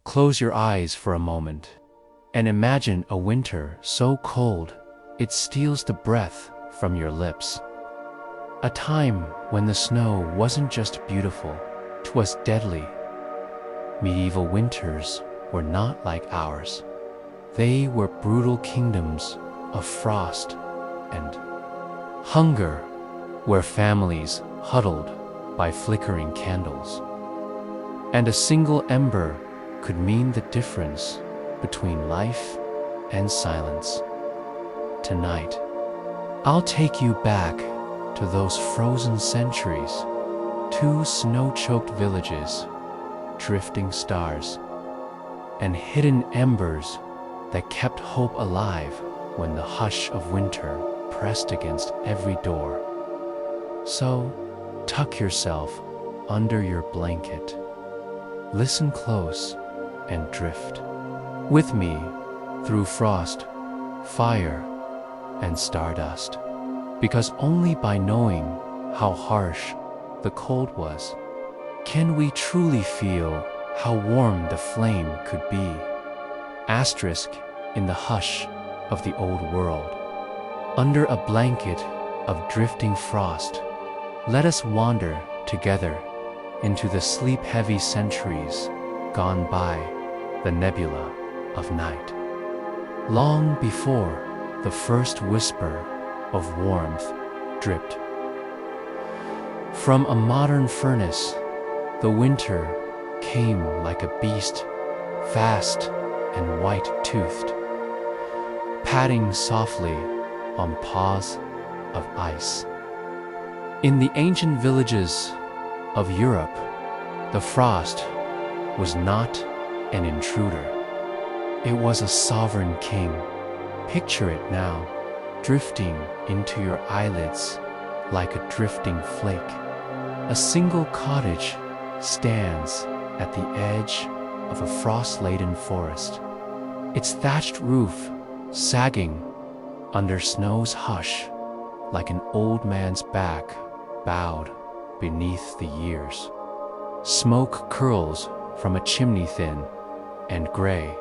Close your eyes for a moment and imagine a winter so cold it steals the breath from your lips. A time when the snow wasn't just beautiful, 'twas deadly. Medieval winters were not like ours. They were brutal kingdoms of frost and hunger, where families huddled by flickering candles. And a single ember could mean the difference between life and silence. Tonight, I'll take you back to those frozen centuries, two snow-choked villages, drifting stars, and hidden embers that kept hope alive when the hush of winter pressed against every door. So, tuck yourself under your blanket, listen close, and drift with me through frost, fire, and stardust. Because only by knowing how harsh the cold was, can we truly feel how warm the flame could be. Asterisk in the hush of the old world. Under a blanket of drifting frost, let us wander together into the sleep-heavy centuries gone by, the nebula of night. Long before the first whisper of warmth dripped from a modern furnace, the winter came like a beast, fast and white-toothed, padding softly on paws of ice. In the ancient villages of Europe, the frost was not an intruder. It was a sovereign king. Picture it now, drifting into your eyelids like a drifting flake. A single cottage stands at the edge of a frost-laden forest, its thatched roof sagging under snow's hush like an old man's back bowed beneath the years. Smoke curls from a chimney thin and gray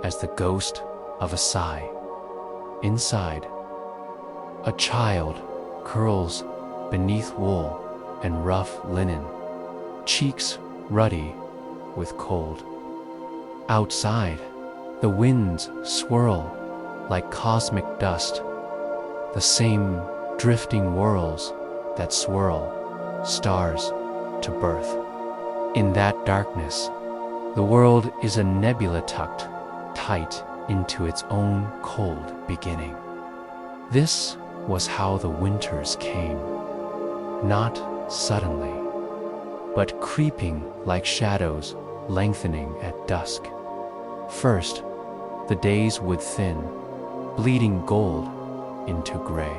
as the ghost of a sigh. Inside, a child curls beneath wool and rough linen, cheeks ruddy with cold. Outside, the winds swirl like cosmic dust, the same drifting whirls that swirl stars to birth. In that darkness, the world is a nebula tucked tight into its own cold beginning. This was how the winters came, not suddenly, but creeping like shadows lengthening at dusk. First, the days would thin, bleeding gold into gray.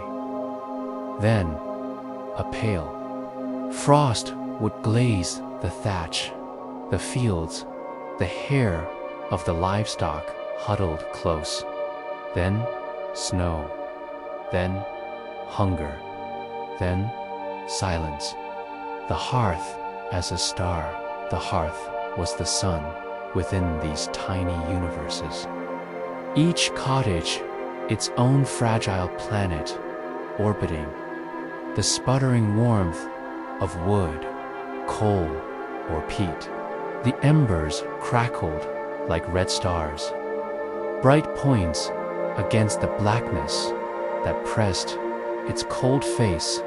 Then, a pale frost would glaze the thatch, the fields, the hair of the livestock huddled close. Then, snow. Then, hunger. Then, silence. The hearth as a star. The hearth was the sun within these tiny universes. Each cottage its own fragile planet orbiting, the sputtering warmth of wood, coal, or peat. The embers crackled like red stars, bright points against the blackness that pressed its cold face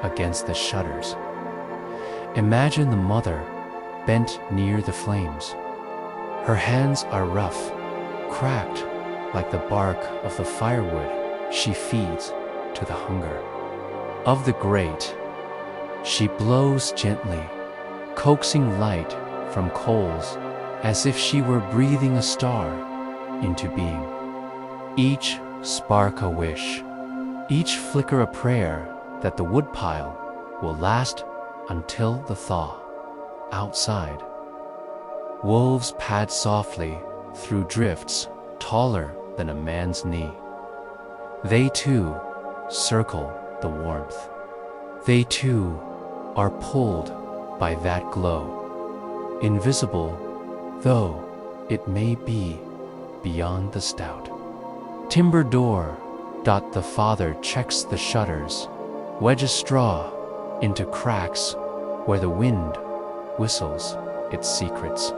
against the shutters. Imagine the mother bent near the flames. Her hands are rough, cracked like the bark of the firewood she feeds to the hunger of the grate. She blows gently, coaxing light from coals as if she were breathing a star into being. Each spark a wish, each flicker a prayer that the woodpile will last until the thaw. Outside, wolves pad softly through drifts taller than a man's knee. They too circle the warmth. They too are pulled by that glow. Invisible, though, it may be beyond the stout timber door. The father checks the shutters, wedges straw into cracks where the wind whistles its secrets.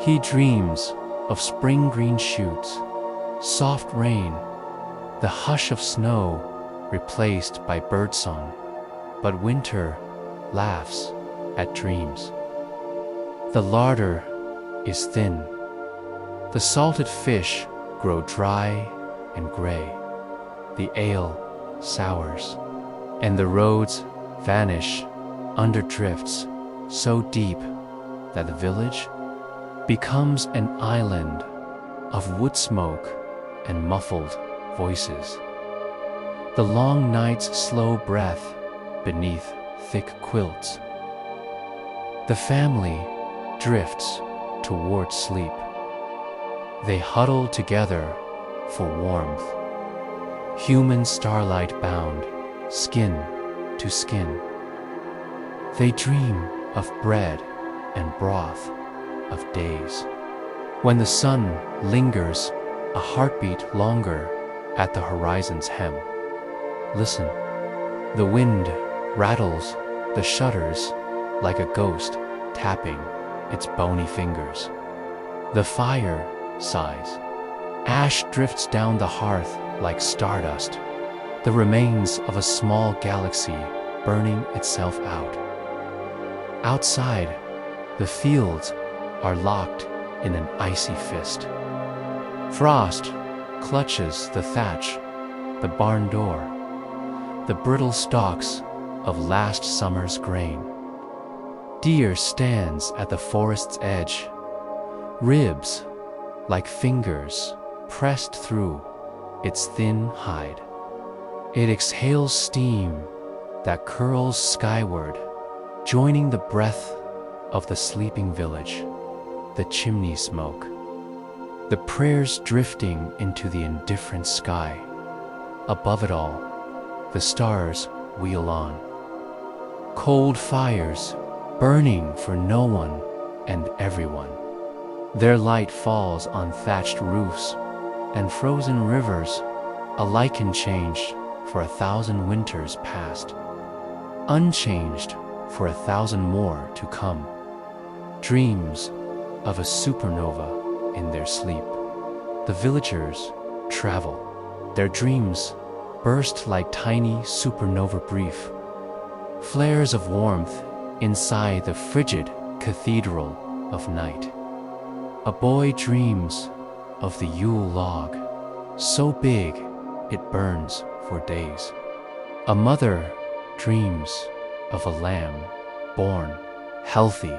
He dreams of spring green shoots, soft rain, the hush of snow replaced by birdsong, but winter laughs at dreams. The larder is thin, the salted fish grow dry and gray, the ale sours, and the roads vanish under drifts so deep that the village becomes an island of wood smoke and muffled voices. The long night's slow breath beneath thick quilts. The family drifts toward sleep. They huddle together for warmth, human starlight bound, skin to skin. They dream of bread and broth, of days when the sun lingers a heartbeat longer at the horizon's hem. Listen, the wind rattles the shutters like a ghost tapping its bony fingers. The fire sighs. Ash drifts down the hearth like stardust, the remains of a small galaxy burning itself out. Outside, the fields are locked in an icy fist. Frost clutches the thatch, the barn door, the brittle stalks of last summer's grain. Deer stands at the forest's edge, ribs like fingers pressed through its thin hide. It exhales steam that curls skyward, joining the breath of the sleeping village, the chimney smoke, the prayers drifting into the indifferent sky. Above it all, the stars wheel on. Cold fires burning for no one and everyone. Their light falls on thatched roofs and frozen rivers, a lichen changed for 1,000 winters past, unchanged for 1,000 more to come. Dreams of a supernova in their sleep. The villagers travel. Their dreams burst like tiny supernova brief, flares of warmth inside the frigid cathedral of night. A boy dreams of the Yule log, so big it burns for days. A mother dreams of a lamb born healthy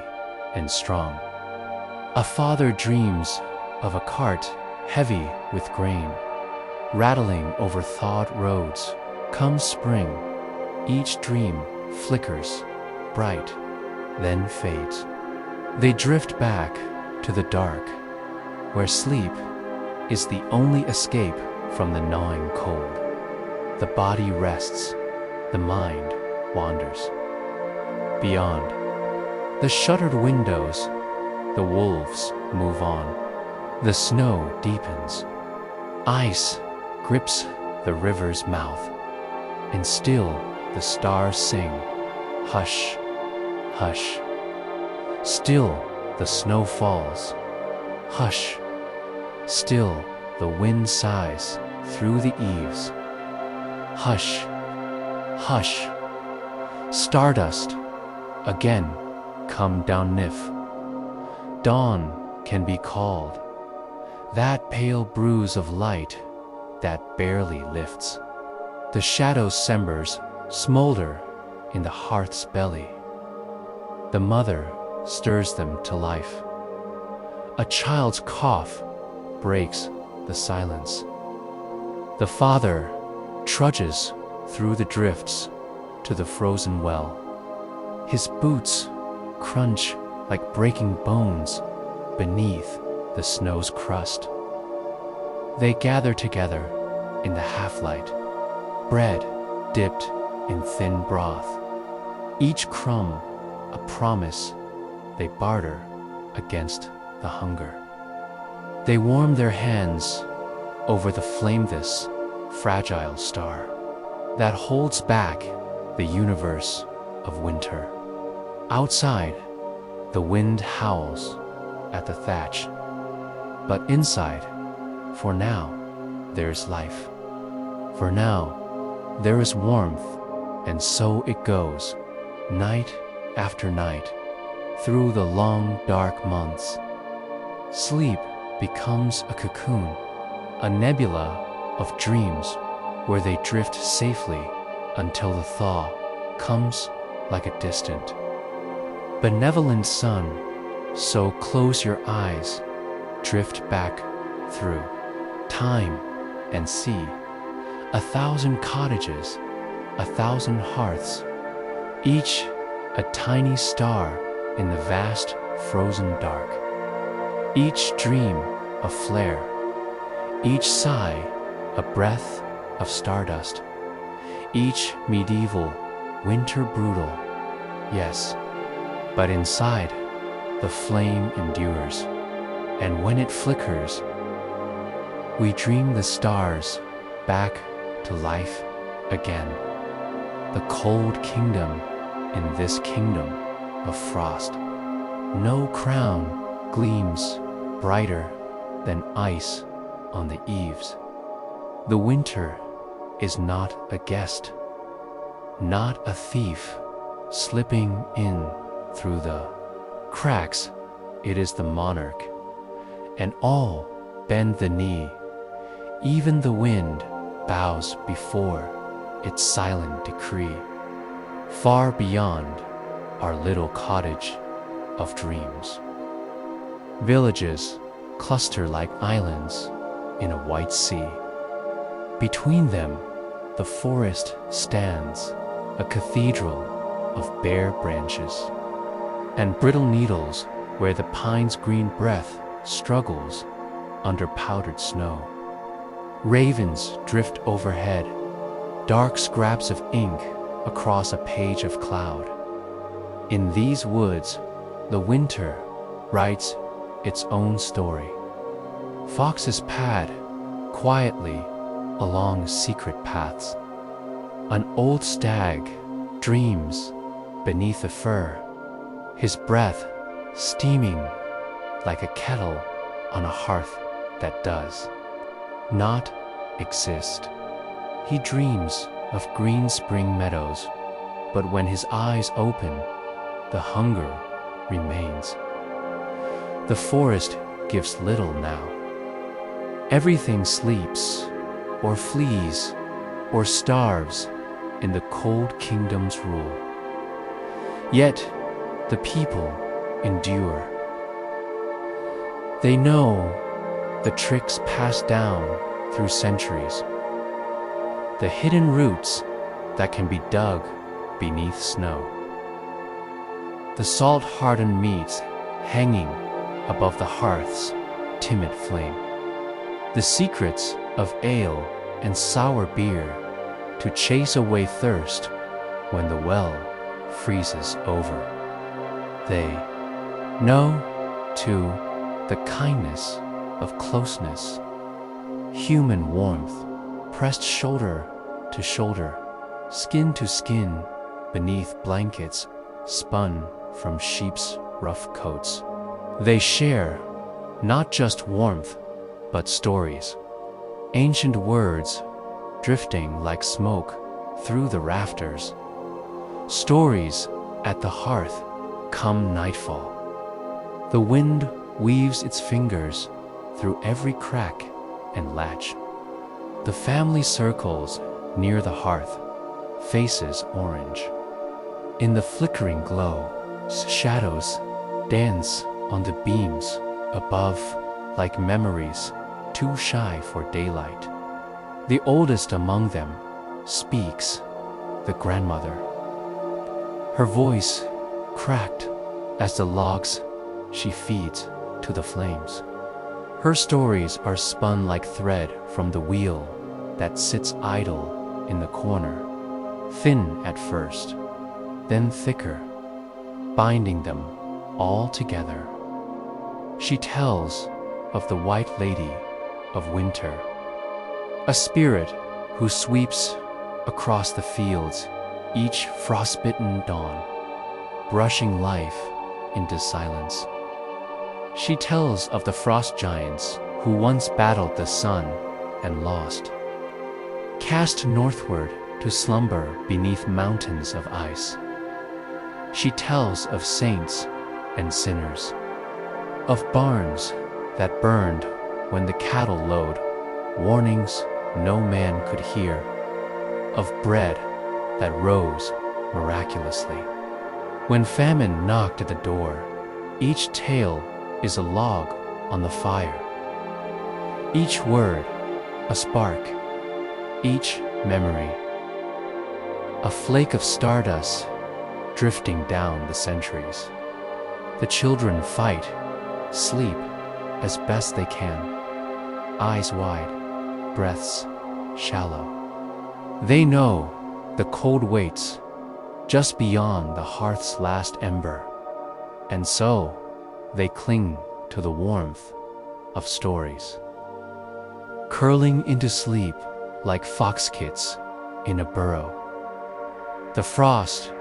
and strong. A father dreams of a cart heavy with grain, rattling over thawed roads. Come spring, each dream flickers bright, then fades. They drift back to the dark, where sleep is the only escape from the gnawing cold. The body rests, the mind wanders. Beyond the shuttered windows, the wolves move on. The snow deepens. Ice grips the river's mouth, and still the stars sing, hush, hush. Still the snow falls, hush. Still the wind sighs through the eaves, hush, hush. Stardust again come down Nif. Dawn can be called, that pale bruise of light that barely lifts. The shadow embers smolder in the hearth's belly. The mother stirs them to life. A child's cough breaks the silence. The father trudges through the drifts to the frozen well. His boots crunch like breaking bones beneath the snow's crust. They gather together in the half-light, bread dipped in thin broth. Each crumb a promise they barter against the hunger. They warm their hands over the flameless, fragile star that holds back the universe of winter. Outside, the wind howls at the thatch, but inside, for now, there's life. For now, there is warmth, and so it goes, night after night, through the long, dark months. Sleep becomes a cocoon, a nebula of dreams where they drift safely until the thaw comes like a distant, benevolent sun. So close your eyes, drift back through time and see 1,000 cottages, 1,000 hearths, each a tiny star in the vast frozen dark. Each dream a flare, each sigh a breath of stardust, each medieval winter brutal, yes, but inside the flame endures, and when it flickers, we dream the stars back to life again. The cold kingdom in this kingdom of frost. No crown gleams brighter than ice on the eaves. The winter is not a guest, not a thief slipping in through the cracks. It is the monarch, and all bend the knee. Even the wind bows before its silent decree. Far beyond our little cottage of dreams, villages cluster like islands in a white sea. Between them, the forest stands, a cathedral of bare branches and brittle needles where the pine's green breath struggles under powdered snow. Ravens drift overhead, dark scraps of ink across a page of cloud. In these woods, the winter writes its own story. Foxes pad quietly along secret paths. An old stag dreams beneath the fir, his breath steaming like a kettle on a hearth that does not exist. He dreams of green spring meadows, but when his eyes open, the hunger remains. The forest gives little now. Everything sleeps, or flees, or starves in the cold kingdom's rule. Yet the people endure. They know the tricks passed down through centuries, the hidden roots that can be dug beneath snow, the salt-hardened meats hanging above the hearth's timid flame, the secrets of ale and sour beer to chase away thirst when the well freezes over. They know, too, the kindness of closeness, human warmth, pressed shoulder to shoulder, skin to skin, beneath blankets spun from sheep's rough coats. They share not just warmth, but stories, ancient words drifting like smoke through the rafters, stories at the hearth come nightfall. The wind weaves its fingers through every crack and latch. The family circles near the hearth, faces orange. In the flickering glow, shadows dance on the beams above like memories too shy for daylight. The oldest among them speaks, the grandmother. Her voice cracked as the logs she feeds to the flames. Her stories are spun like thread from the wheel that sits idle in the corner, thin at first, then thicker, binding them all together. She tells of the White Lady of Winter, a spirit who sweeps across the fields each frostbitten dawn, brushing life into silence. She tells of the frost giants who once battled the sun and lost, cast northward to slumber beneath mountains of ice. She tells of saints and sinners, of barns that burned when the cattle lowed, warnings no man could hear, of bread that rose miraculously. When famine knocked at the door, each tale is a log on the fire, each word a spark, each memory a flake of stardust drifting down the centuries. The children fight, sleep as best they can, eyes wide, breaths shallow. They know the cold waits just beyond the hearth's last ember, and so they cling to the warmth of stories, curling into sleep like fox kits in a burrow. The frost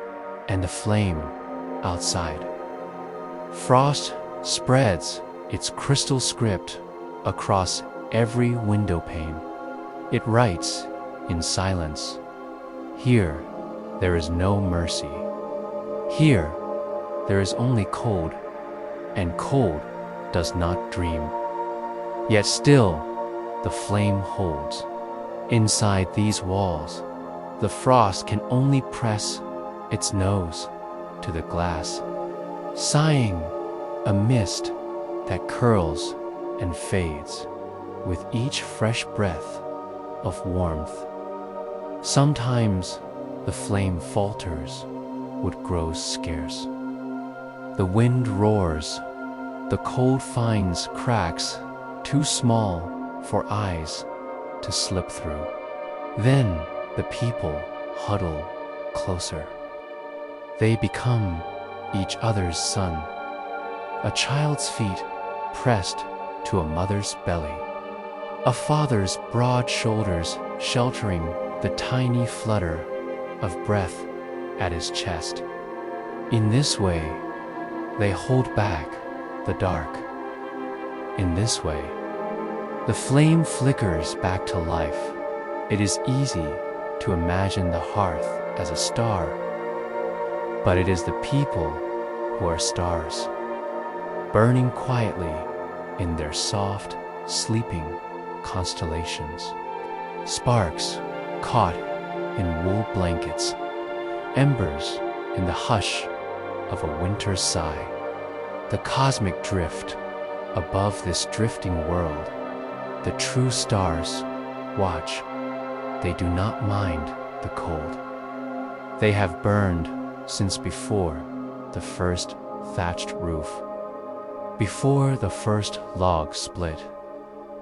and the flame outside. Frost spreads its crystal script across every window pane. It writes in silence, here there is no mercy. Here there is only cold, and cold does not dream. Yet still the flame holds. Inside these walls, the frost can only press its nose to the glass, sighing a mist that curls and fades with each fresh breath of warmth. Sometimes the flame falters, wood grows scarce. The wind roars, the cold finds cracks too small for eyes to slip through. Then the people huddle closer. They become each other's son, a child's feet pressed to a mother's belly, a father's broad shoulders sheltering the tiny flutter of breath at his chest. In this way, they hold back the dark. In this way, the flame flickers back to life. It is easy to imagine the hearth as a star, but it is the people who are stars, burning quietly in their soft, sleeping constellations. Sparks caught in wool blankets, embers in the hush of a winter's sigh. The cosmic drift above this drifting world. The true stars watch. They do not mind the cold. They have burned since before the first thatched roof, before the first log split,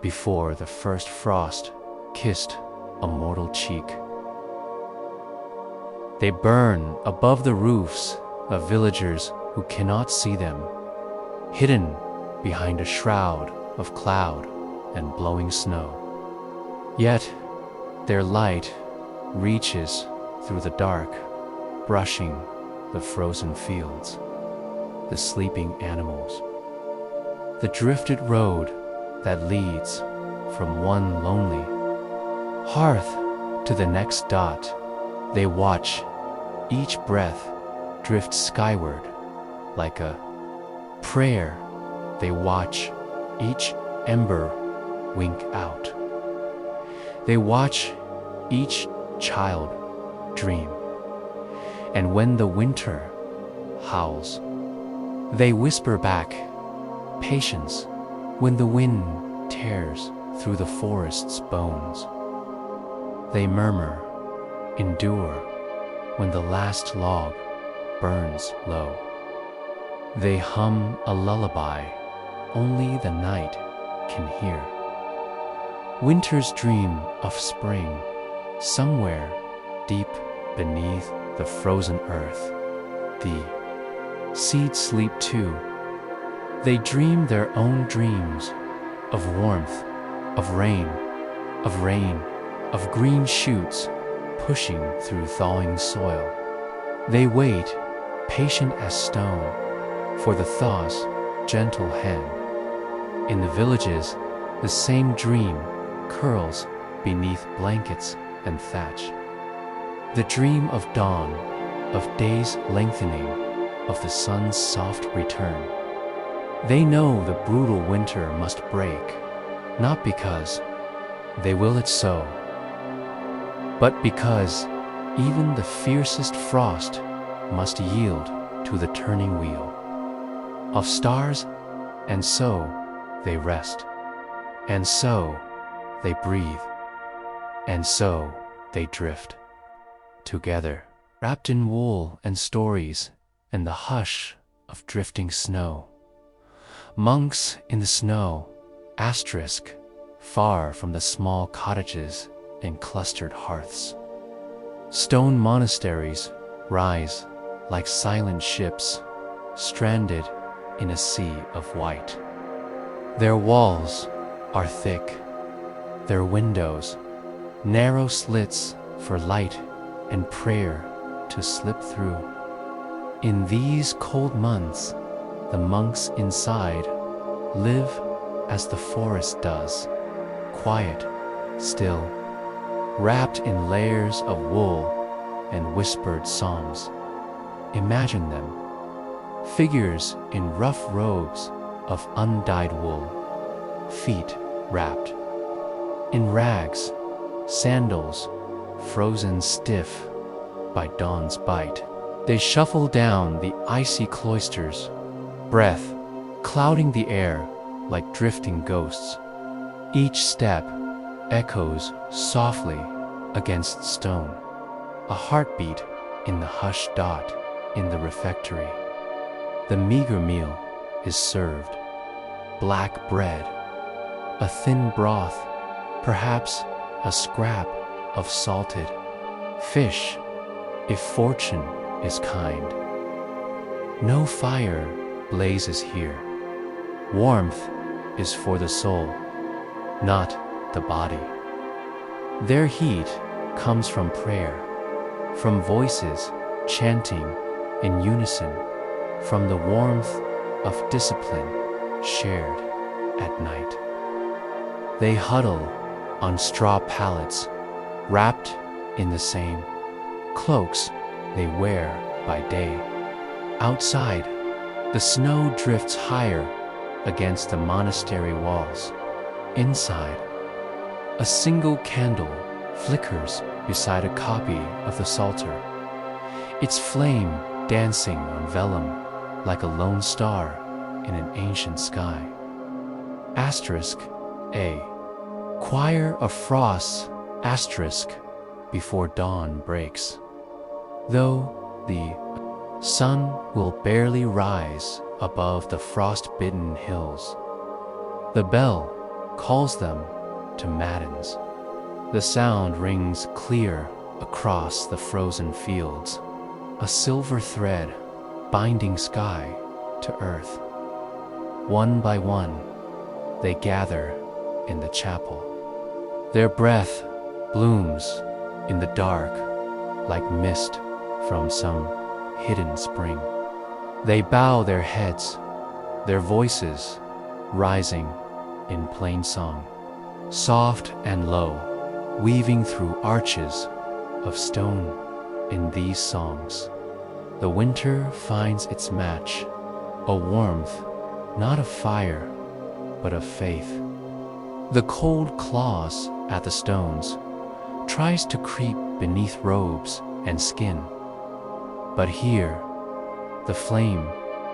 before the first frost kissed a mortal cheek. They burn above the roofs of villagers who cannot see them, hidden behind a shroud of cloud and blowing snow. Yet their light reaches through the dark, brushing the frozen fields, the sleeping animals. The drifted road that leads from one lonely hearth to the next dot. They watch each breath drift skyward like a prayer. They watch each ember wink out. They watch each child dream. And when the winter howls, they whisper back, patience. When the wind tears through the forest's bones, they murmur, endure. When the last log burns low, they hum a lullaby only the night can hear. Winters dream of spring somewhere deep beneath the frozen earth. The seeds sleep too. They dream their own dreams of warmth, of rain, of green shoots pushing through thawing soil. They wait, patient as stone, for the thaw's gentle hand. In the villages, the same dream curls beneath blankets and thatch. The dream of dawn, of days lengthening, of the sun's soft return. They know the brutal winter must break, not because they will it so, but because even the fiercest frost must yield to the turning wheel of stars, and so they rest, and so they breathe, and so they drift together, wrapped in wool and stories and the hush of drifting snow. Monks in the snow, asterisk, far from the small cottages and clustered hearths. Stone monasteries rise like silent ships, stranded in a sea of white. Their walls are thick, their windows narrow slits for light and prayer to slip through. In these cold months, the monks inside live as the forest does, quiet, still, wrapped in layers of wool and whispered psalms. Imagine them, figures in rough robes of undyed wool, feet wrapped in rags, sandals frozen stiff by dawn's bite. They shuffle down the icy cloisters, breath clouding the air like drifting ghosts. Each step echoes softly against stone, a heartbeat in the hushed dot in the refectory. The meager meal is served, black bread, a thin broth, perhaps a scrap of salted fish, if fortune is kind. No fire blazes here. Warmth is for the soul, not the body. Their heat comes from prayer, from voices chanting in unison, from the warmth of discipline shared at night. They huddle on straw pallets, wrapped in the same cloaks they wear by day. Outside, the snow drifts higher against the monastery walls. Inside, a single candle flickers beside a copy of the Psalter, its flame dancing on vellum like a lone star in an ancient sky. Asterisk A. Choir of frosts, asterisk, before dawn breaks. Though the sun will barely rise above the frost-bitten hills, the bell calls them to matins. The sound rings clear across the frozen fields, a silver thread binding sky to earth. One by one, they gather in the chapel. Their breath blooms in the dark like mist from some hidden spring. They bow their heads, their voices rising in plain song, soft and low, weaving through arches of stone in these songs. The winter finds its match, a warmth not of fire, but of faith. The cold claws at the stones, tries to creep beneath robes and skin. But here, the flame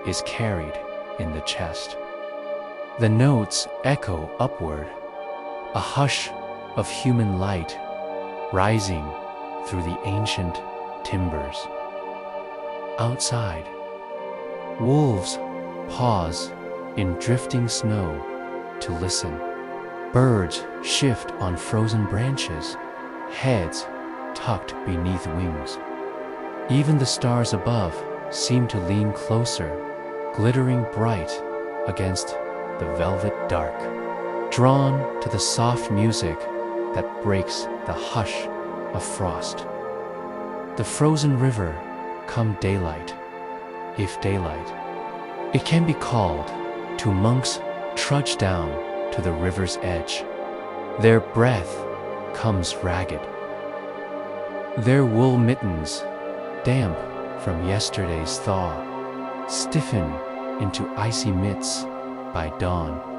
is carried in the chest. The notes echo upward, a hush of human light rising through the ancient timbers. Outside, wolves pause in drifting snow to listen. Birds shift on frozen branches, heads tucked beneath wings. Even the stars above seem to lean closer, glittering bright against the velvet dark. drawn to the soft music that breaks the hush of frost. The frozen river come daylight, if daylight it can be called, two monks trudge down to the river's edge. Their breath comes ragged. Their wool mittens, damp from yesterday's thaw, stiffen into icy mitts by dawn.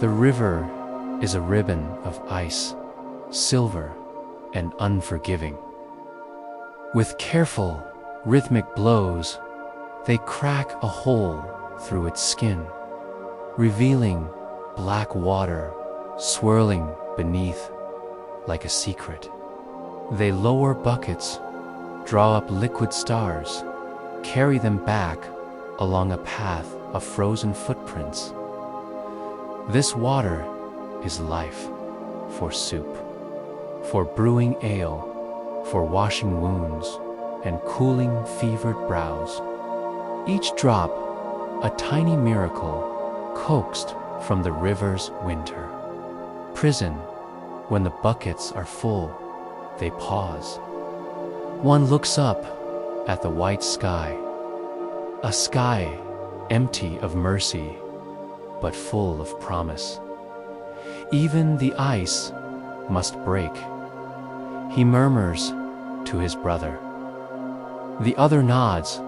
The river is a ribbon of ice, silver and unforgiving. With careful, rhythmic blows, they crack a hole through its skin, revealing black water swirling beneath like a secret. They lower buckets, draw up liquid stars, carry them back along a path of frozen footprints. This water is life for soup, for brewing ale, for washing wounds and cooling fevered brows. Each drop, a tiny miracle coaxed from the river's winter. Prison, when the buckets are full, they pause. One looks up at the white sky, a sky empty of mercy, but full of promise. Even the ice must break, he murmurs to his brother. The other nods,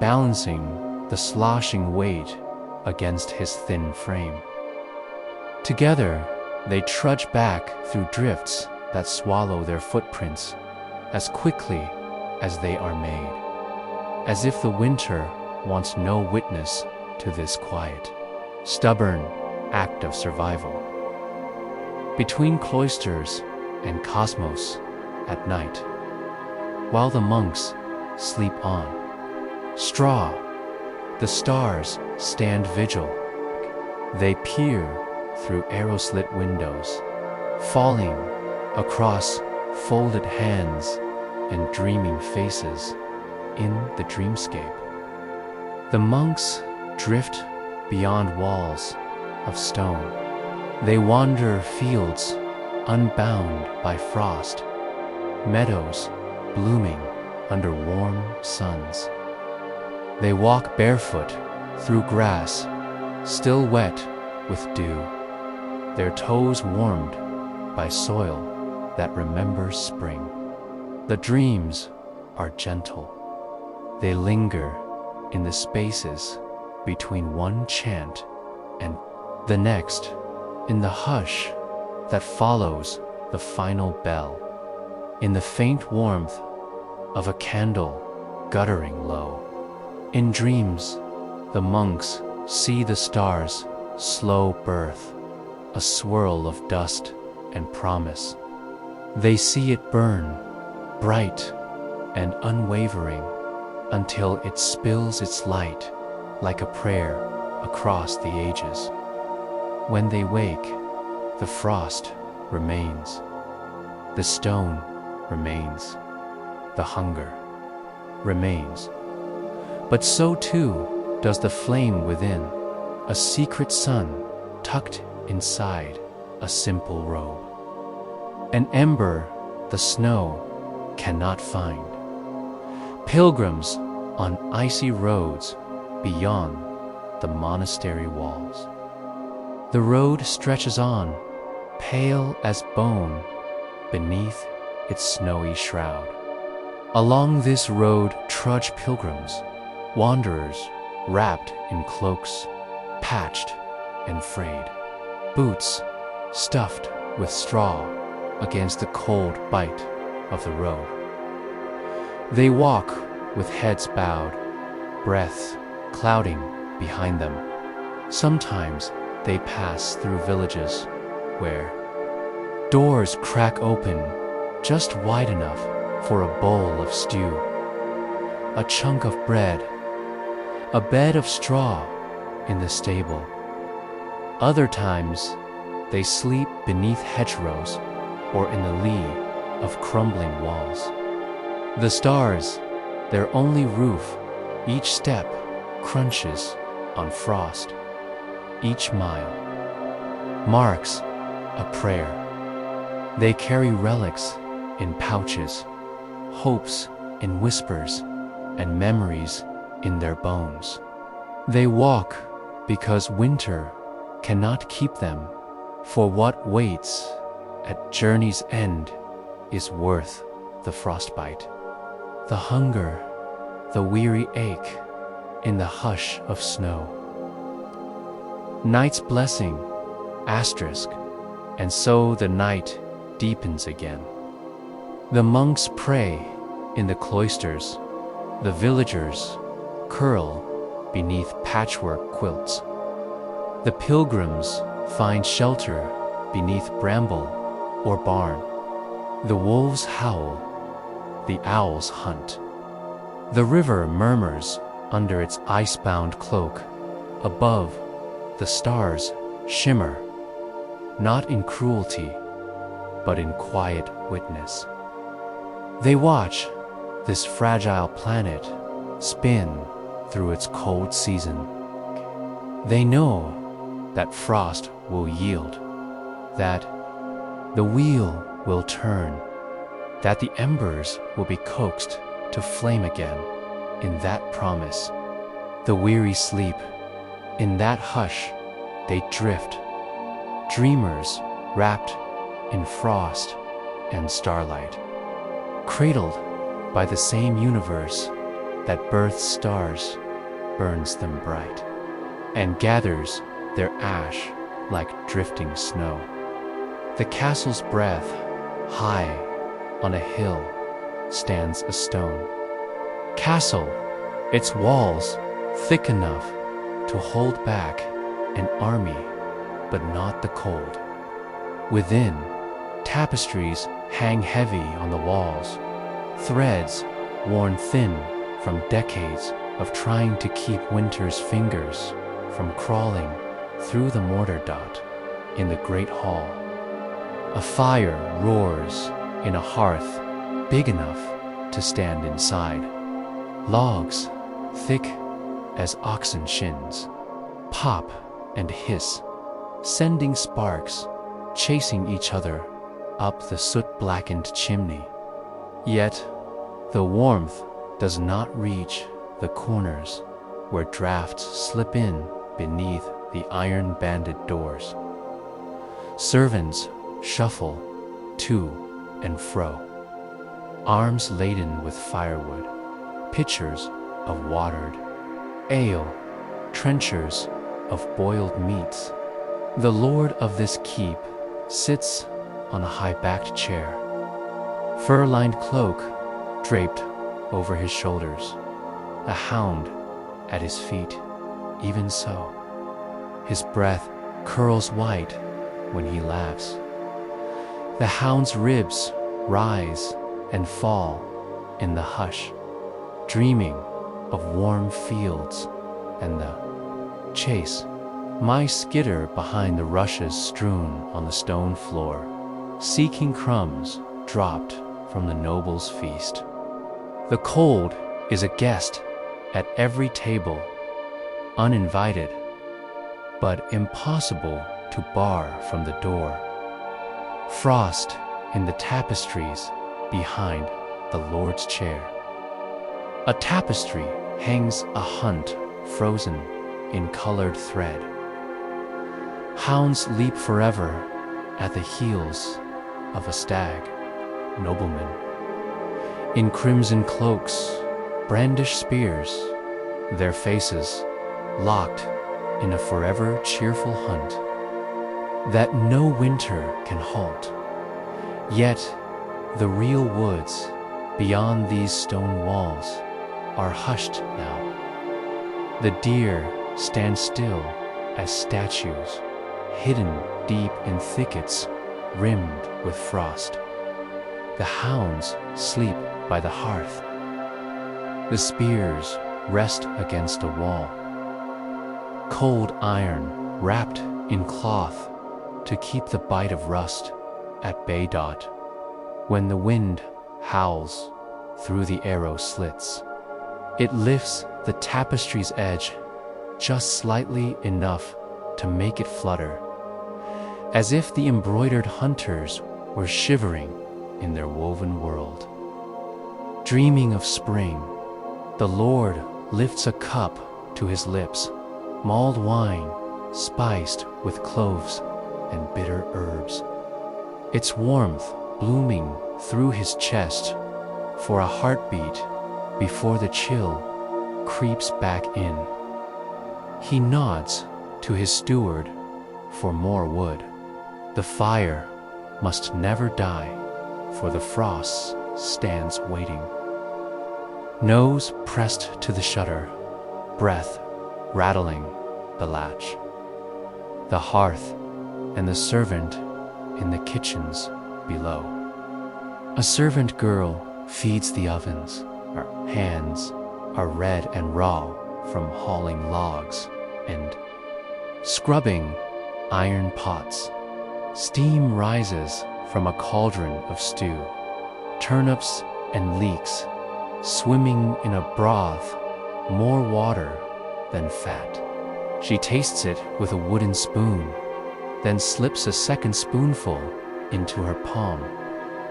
balancing the sloshing weight against his thin frame. Together, they trudge back through drifts that swallow their footprints as quickly as they are made, as if the winter wants no witness to this quiet, stubborn act of survival. Between cloisters and cosmos at night, while the monks sleep on, straw, the stars stand vigil. They peer through arrow-slit windows, falling across folded hands and dreaming faces in the dreamscape. The monks drift beyond walls of stone. They wander fields unbound by frost, meadows blooming under warm suns. They walk barefoot through grass, still wet with dew, their toes warmed by soil that remembers spring. The dreams are gentle. They linger in the spaces between one chant and the next, in the hush that follows the final bell, in the faint warmth of a candle guttering low. In dreams, the monks see the stars' slow birth, a swirl of dust and promise. They see it burn, bright and unwavering, until it spills its light like a prayer across the ages. When they wake, the frost remains, the stone remains, the hunger remains. But so too does the flame within, a secret sun tucked inside a simple robe. An ember the snow cannot find. Pilgrims on icy roads beyond the monastery walls. The road stretches on, pale as bone, beneath its snowy shroud. Along this road trudge pilgrims, wanderers wrapped in cloaks, patched and frayed, boots stuffed with straw against the cold bite of the road. They walk with heads bowed, breath clouding behind them. Sometimes they pass through villages where doors crack open just wide enough for a bowl of stew, a chunk of bread, a bed of straw in the stable. Other times, they sleep beneath hedgerows or in the lee of crumbling walls. The stars, their only roof, each step crunches on frost, each mile. marks a prayer. They carry relics in pouches, hopes in whispers, and memories in their bones. They walk because winter cannot keep them, for what waits at journey's end is worth the frostbite. The hunger, the weary ache in the hush of snow. Night's blessing, asterisk, and so the night deepens again. The monks pray in the cloisters, the villagers curl beneath patchwork quilts. The pilgrims find shelter beneath bramble or barn. The wolves howl, the owls hunt. The river murmurs under its ice-bound cloak. Above, the stars shimmer, not in cruelty, but in quiet witness. They watch this fragile planet spin through its cold season. They know that frost will yield, that the wheel will turn, that the embers will be coaxed to flame again. In that promise, the weary sleep. In that hush, they drift, dreamers wrapped in frost and starlight, cradled by the same universe that births stars, burns them bright, and gathers their ash like drifting snow. The castle's breath, high on a hill, stands a stone. Castle, its walls thick enough to hold back an army, but not the cold. Within, tapestries hang heavy on the walls, threads worn thin from decades of trying to keep winter's fingers from crawling through the mortar dot in the great hall. A fire roars in a hearth big enough to stand inside. Logs, thick as oxen shins, pop and hiss, sending sparks, chasing each other up the soot-blackened chimney. Yet, the warmth does not reach the corners where drafts slip in beneath the iron-banded doors. Servants shuffle to and fro, arms laden with firewood, pitchers of watered ale, trenchers of boiled meats. The lord of this keep sits on a high-backed chair, fur-lined cloak draped over his shoulders, a hound at his feet. Even so, his breath curls white when he laughs. The hound's ribs rise and fall in the hush, dreaming of warm fields and the chase. Mice skitter behind the rushes strewn on the stone floor, seeking crumbs dropped from the noble's feast. The cold is a guest at every table, uninvited, but impossible to bar from the door. Frost in the tapestries behind the Lord's chair. A tapestry hangs a hunt frozen in colored thread. Hounds leap forever at the heels of a stag, noblemen. In crimson cloaks, brandish spears, their faces locked in a forever cheerful hunt that no winter can halt. Yet the real woods beyond these stone walls are hushed now. The deer stand still as statues, hidden deep in thickets rimmed with frost. The hounds sleep by the hearth. The spears rest against a wall. Cold iron wrapped in cloth to keep the bite of rust at bay. When the wind howls through the arrow slits, it lifts the tapestry's edge just slightly enough to make it flutter. as if the embroidered hunters were shivering in their woven world. Dreaming of spring, the Lord lifts a cup to his lips, mulled wine spiced with cloves and bitter herbs. Its warmth blooming through his chest for a heartbeat before the chill creeps back in. He nods to his steward for more wood. The fire must never die, for the frost stands waiting. Nose pressed to the shutter, breath rattling the latch. The hearth and the servant in the kitchens below. A servant girl feeds the ovens. Her hands are red and raw from hauling logs and scrubbing iron pots. Steam rises from a cauldron of stew. Turnips and leeks swimming in a broth, more water than fat. She tastes it with a wooden spoon, then slips a second spoonful into her palm.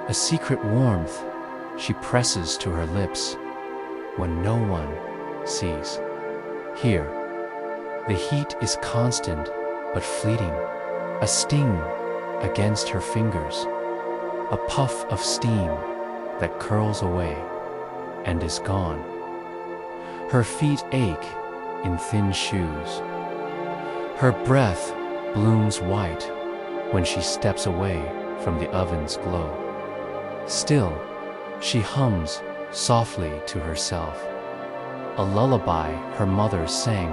A secret warmth she presses to her lips when no one sees. Here, the heat is constant but fleeting, a sting against her fingers, a puff of steam that curls away and is gone. Her feet ache in thin shoes. Her breath blooms white when she steps away from the oven's glow. Still, she hums softly to herself, a lullaby her mother sang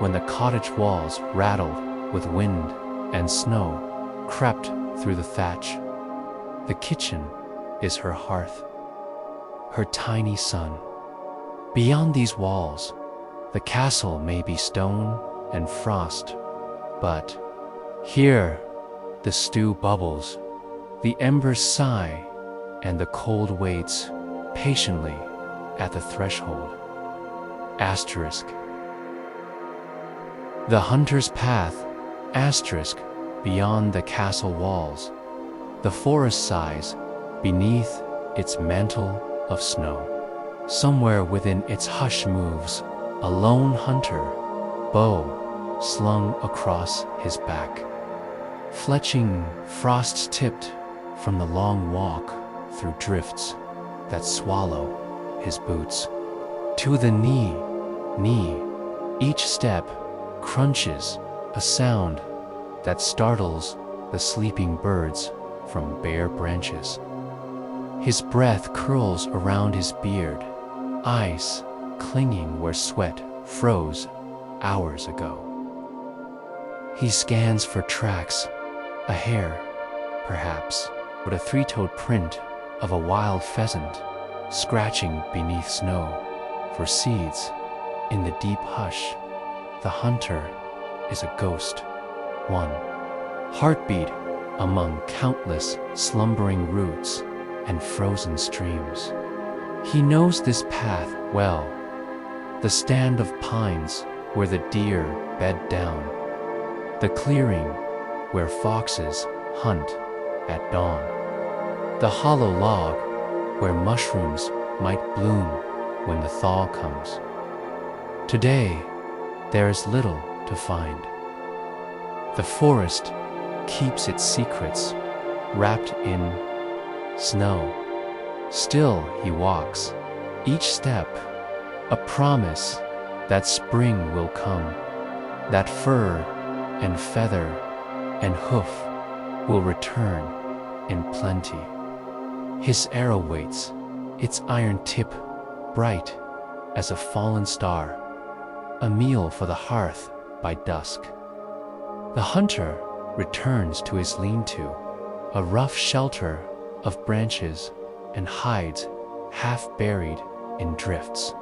when the cottage walls rattled with wind and snow crept through the thatch. The kitchen is her hearth, her tiny sun. Beyond these walls, the castle may be stone and frost, but here the stew bubbles, the embers sigh, and the cold waits patiently at the threshold. Asterisk. The hunter's path, asterisk, beyond the castle walls. The forest sighs beneath its mantle of snow. Somewhere within its hush moves a lone hunter, bow slung across his back, fletching frost-tipped from the long walk through drifts that swallow his boots. To the knee, each step crunches a sound that startles the sleeping birds from bare branches. His breath curls around his beard, ice clinging where sweat froze hours ago. He scans for tracks, a hare, perhaps, but a three-toed print of a wild pheasant scratching beneath snow for seeds. In the deep hush, the hunter is a ghost, one heartbeat among countless slumbering roots and frozen streams. He knows this path well, the stand of pines where the deer bed down, the clearing where foxes hunt at dawn, the hollow log where mushrooms might bloom when the thaw comes. Today, there is little to find. The forest keeps its secrets wrapped in snow. Still he walks, each step a promise that spring will come, that fur and feather and hoof will return in plenty. His arrow waits, its iron tip bright as a fallen star, a meal for the hearth by dusk. The hunter returns to his lean-to, a rough shelter of branches and hides half buried in drifts.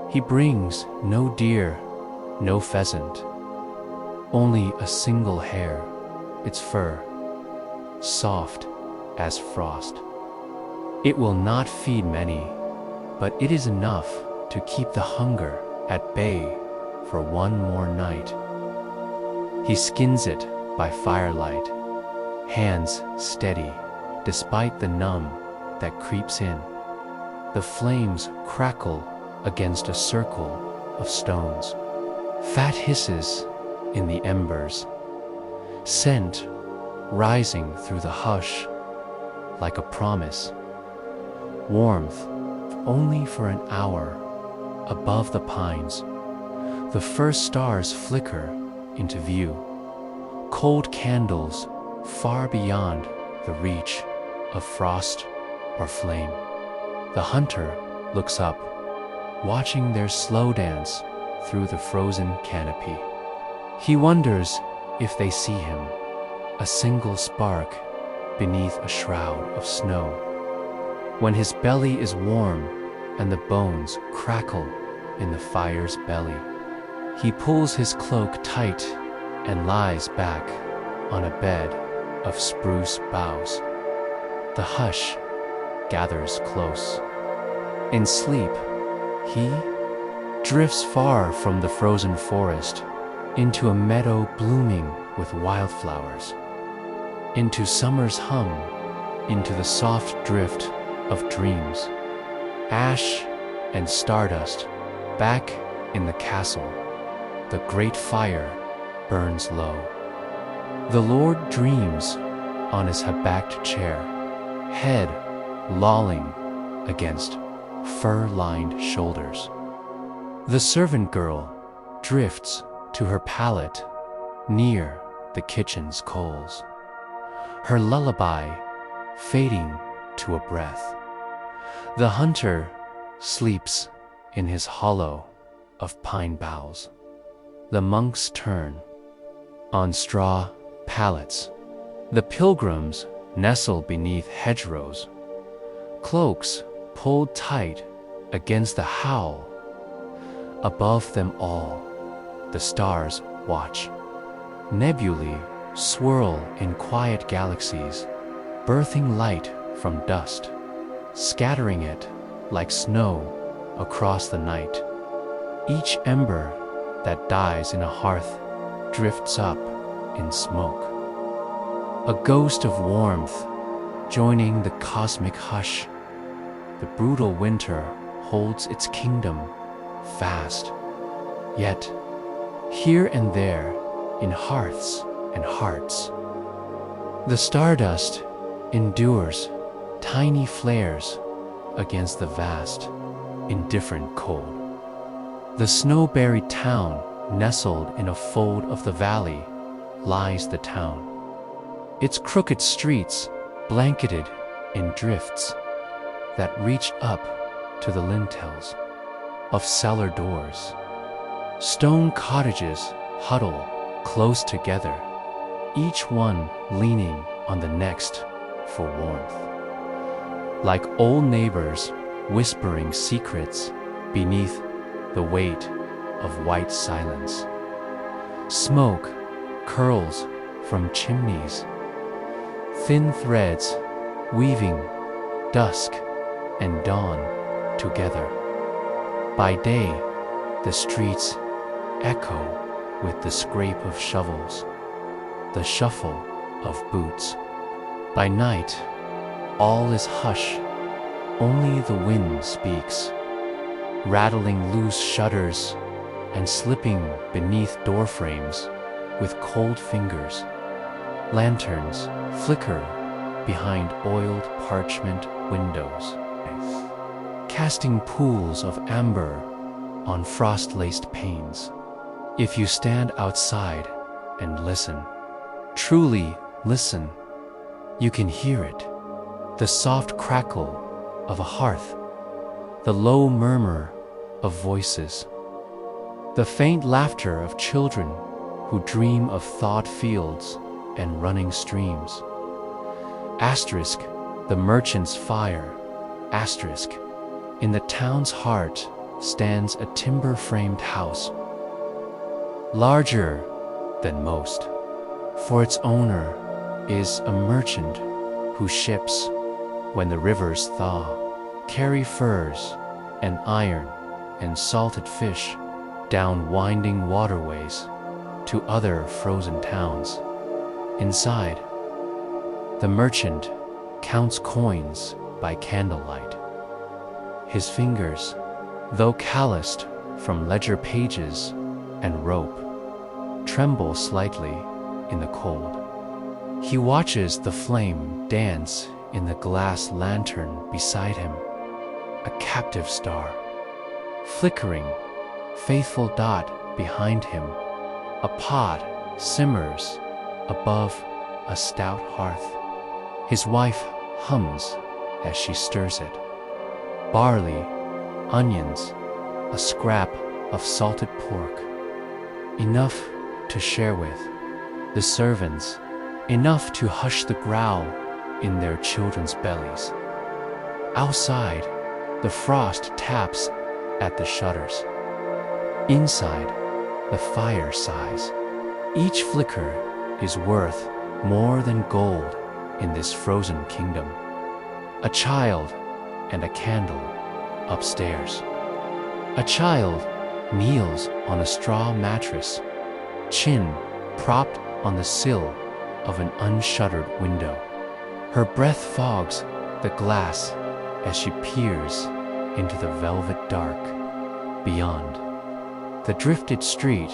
He brings no deer, no pheasant, only a single hare, its fur soft as frost. It will not feed many, but it is enough to keep the hunger at bay for one more night. He skins it by firelight, hands steady despite the numb that creeps in. The flames crackle against a circle of stones. Fat hisses in the embers, scent rising through the hush like a promise. Warmth only for an hour above the pines. The first stars flicker into view, cold candles far beyond the reach of frost or flame. The hunter looks up, watching their slow dance through the frozen canopy. He wonders if they see him, a single spark beneath a shroud of snow. When his belly is warm and the bones crackle in the fire's belly, he pulls his cloak tight and lies back on a bed of spruce boughs. The hush gathers close. In sleep, he drifts far from the frozen forest into a meadow blooming with wildflowers, into summer's hum, into the soft drift of dreams. Ash and stardust, back in the castle, the great fire burns low. The Lord dreams on his high-backed chair, head lolling against fur-lined shoulders. The servant girl drifts to her pallet near the kitchen's coals, her lullaby fading to a breath. The hunter sleeps in his hollow of pine boughs. The monks turn on straw pallets. The pilgrims nestle beneath hedgerows, cloaks pulled tight against the howl. Above them all, the stars watch. Nebulae swirl in quiet galaxies, birthing light from dust, scattering it like snow across the night. Each ember that dies in a hearth drifts up in smoke, a ghost of warmth joining the cosmic hush. The brutal winter holds its kingdom fast, yet here and there in hearths and hearts, the stardust endures tiny flares against the vast, indifferent cold. The snow-buried town, nestled in a fold of the valley, lies the town, its crooked streets blanketed in drifts that reach up to the lintels of cellar doors. Stone cottages huddle close together, each one leaning on the next for warmth, like old neighbors whispering secrets beneath the weight of white silence. Smoke curls from chimneys, thin threads weaving dusk and dawn together. By day, the streets echo with the scrape of shovels, the shuffle of boots. By night, all is hush, only the wind speaks, rattling loose shutters and slipping beneath door frames with cold fingers. Lanterns flicker behind oiled parchment windows, casting pools of amber on frost-laced panes. If you stand outside and listen, truly listen, you can hear it, the soft crackle of a hearth, the low murmur of voices, the faint laughter of children who dream of thawed fields and running streams. Asterisk, the merchant's fire. Asterisk, in the town's heart stands a timber-framed house, larger than most, for its owner is a merchant whose ships, when the rivers thaw, carry furs and iron and salted fish down winding waterways to other frozen towns. Inside, the merchant counts coins by candlelight. His fingers, though calloused from ledger pages and rope, tremble slightly in the cold. He watches the flame dance in the glass lantern beside him, a captive star. Flickering, faithful dot behind him, a pot simmers above a stout hearth. His wife hums as she stirs it. Barley, onions, a scrap of salted pork, enough to share with. The servants, enough to hush the growl in their children's bellies. Outside, the frost taps at the shutters. Inside, the fire sighs. Each flicker is worth more than gold in this frozen kingdom. A child and a candle upstairs. A child kneels on a straw mattress, chin propped on the sill of an unshuttered window. Her breath fogs the glass as she peers into the velvet dark beyond. The drifted street,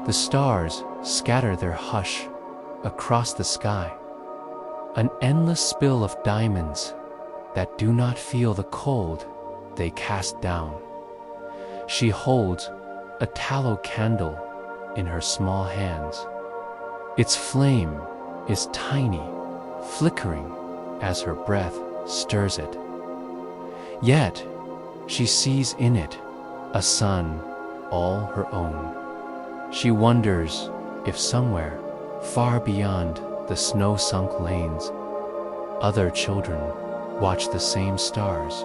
the stars scatter their hush across the sky. An endless spill of diamonds that do not feel the cold they cast down. She holds a tallow candle in her small hands. Its flame is tiny, flickering as her breath stirs it. Yet, she sees in it a sun all her own. She wonders if somewhere, far beyond the snow-sunk lanes, other children watch the same stars,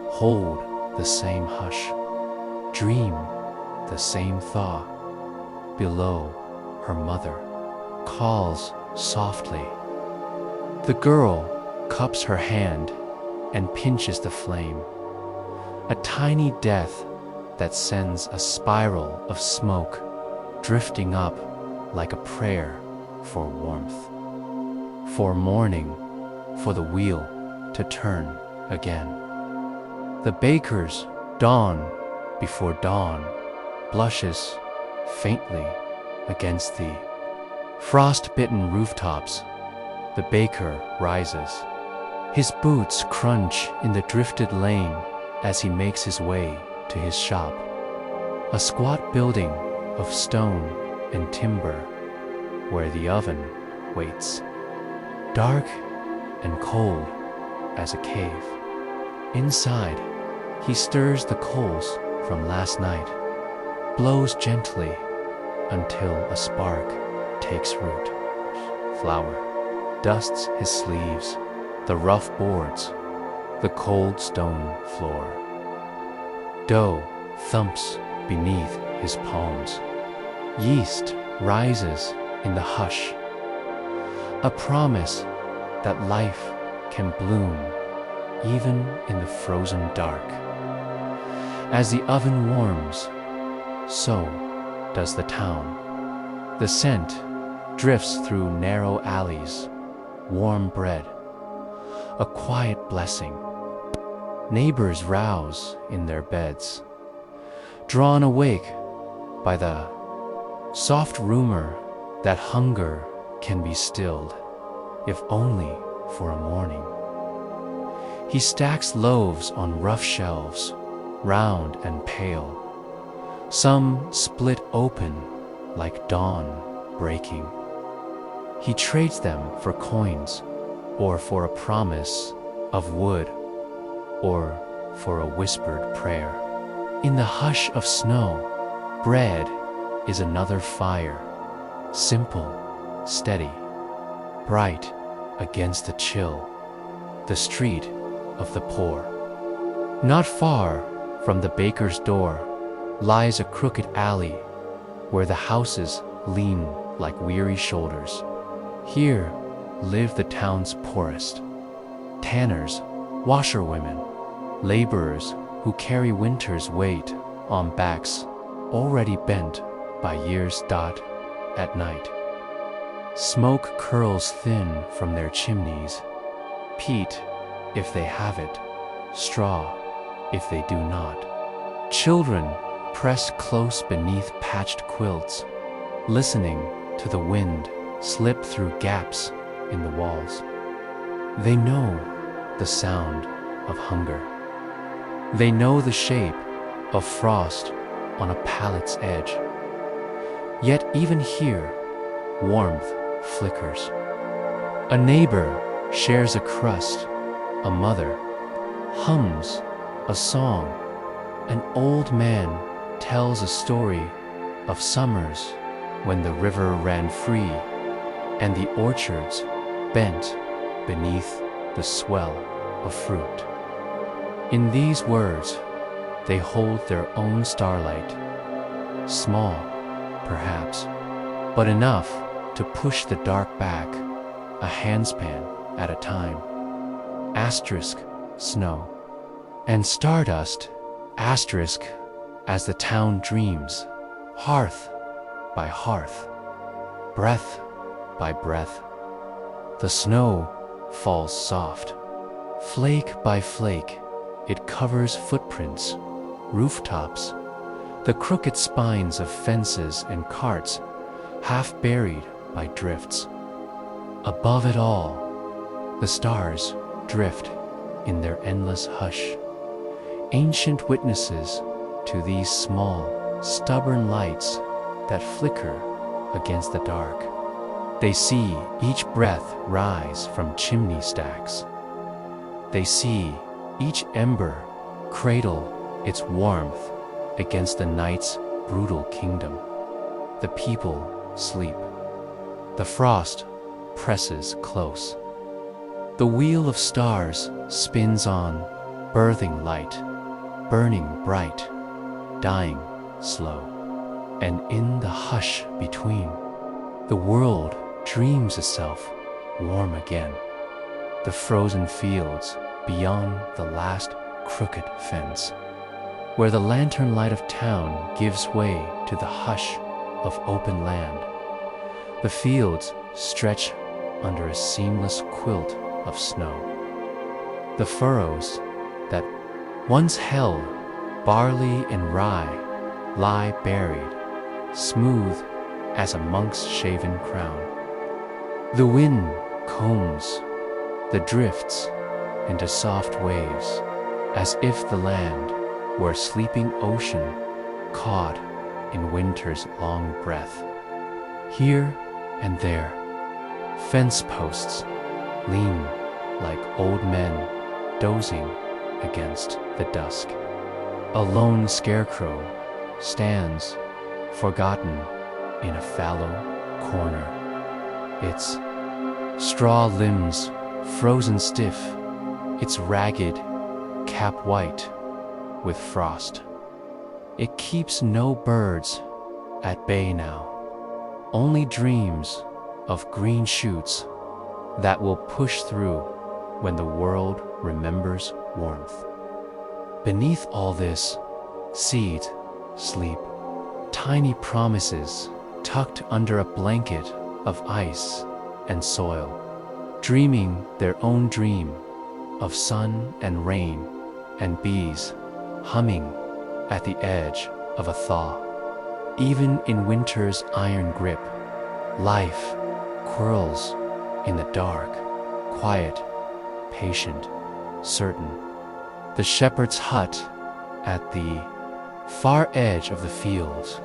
hold the same hush, dream the same thaw. Below, her mother calls softly. The girl cups her hand and pinches the flame, a tiny death that sends a spiral of smoke drifting up like a prayer for warmth, for morning, for the wheel to turn again. The baker's dawn before dawn blushes faintly against the frost-bitten rooftops. The baker rises. His boots crunch in the drifted lane as he makes his way to his shop, a squat building of stone and timber where the oven waits, dark and cold as a cave. Inside, he stirs the coals from last night, blows gently until a spark takes root. Flour dusts his sleeves, the rough boards, the cold stone floor. Dough thumps beneath his palms. Yeast rises in the hush, a promise that life can bloom even in the frozen dark. As the oven warms, so does the town. The scent drifts through narrow alleys, warm bread, a quiet blessing. Neighbors rouse in their beds, drawn awake by the soft rumor that hunger can be stilled, if only for a morning. He stacks loaves on rough shelves, round and pale. Some split open like dawn breaking. He trades them for coins, or for a promise of wood, or for a whispered prayer. In the hush of snow, bread is another fire, simple, steady, bright against the chill, the street of the poor. Not far from the baker's door lies a crooked alley where the houses lean like weary shoulders. Here live the town's poorest, tanners, washerwomen, laborers who carry winter's weight on backs already bent by years. At night, Smoke curls thin from their chimneys, peat, if they have it, straw, if they do not. Children press close beneath patched quilts, listening to the wind slip through gaps in the walls. They know the sound of hunger. They know the shape of frost on a pallet's edge. Yet even here, warmth flickers. A neighbor shares a crust. A mother hums a song. An old man tells a story of summers when the river ran free and the orchards bent beneath the swell of fruit. In these words, they hold their own starlight, small, perhaps, but enough to push the dark back a handspan at a time. Asterisk snow and stardust, asterisk as the town dreams, hearth by hearth, breath by breath. The snow falls soft, flake by flake. It covers footprints, rooftops, the crooked spines of fences and carts, half buried by drifts. Above it all, the stars drift in their endless hush, ancient witnesses to these small, stubborn lights that flicker against the dark. They see each breath rise from chimney stacks. They see each ember cradle its warmth against the night's brutal kingdom. The people sleep. The frost presses close. The wheel of stars spins on, birthing light, burning bright, dying slow. And in the hush between, the world dreams itself warm again. The frozen fields beyond the last crooked fence, where the lantern light of town gives way to the hush of open land. The fields stretch under a seamless quilt of snow. The furrows that once held barley and rye lie buried, smooth as a monk's shaven crown. The wind combs the drifts into soft waves, as if the land were a sleeping ocean caught in winter's long breath. Here and there, fence posts lean like old men dozing against the dusk. A lone scarecrow stands forgotten in a fallow corner, its straw limbs frozen stiff, its ragged cap white with frost. It keeps no birds at bay now, only dreams of green shoots that will push through when the world remembers warmth. Beneath all this, seeds sleep, tiny promises tucked under a blanket of ice and soil, dreaming their own dream of sun and rain and bees humming at the edge of a thaw. Even in winter's iron grip, life whirls in the dark, quiet, patient, certain. The shepherd's hut at the far edge of the fields,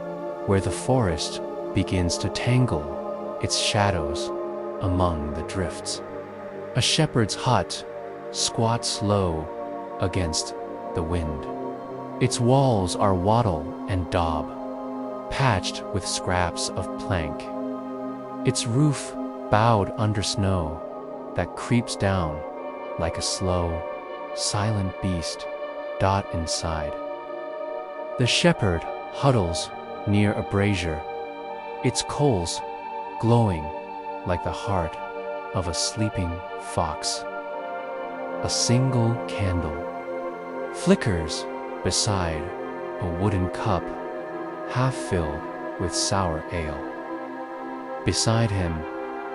where the forest begins to tangle its shadows among the drifts. A shepherd's hut squats low against the wind. Its walls are wattle and daub, patched with scraps of plank. Its roof bowed under snow that creeps down like a slow, silent beast dot inside. The shepherd huddles near a brazier, its coals glowing like the heart of a sleeping fox. A single candle flickers beside a wooden cup half filled with sour ale. Beside him,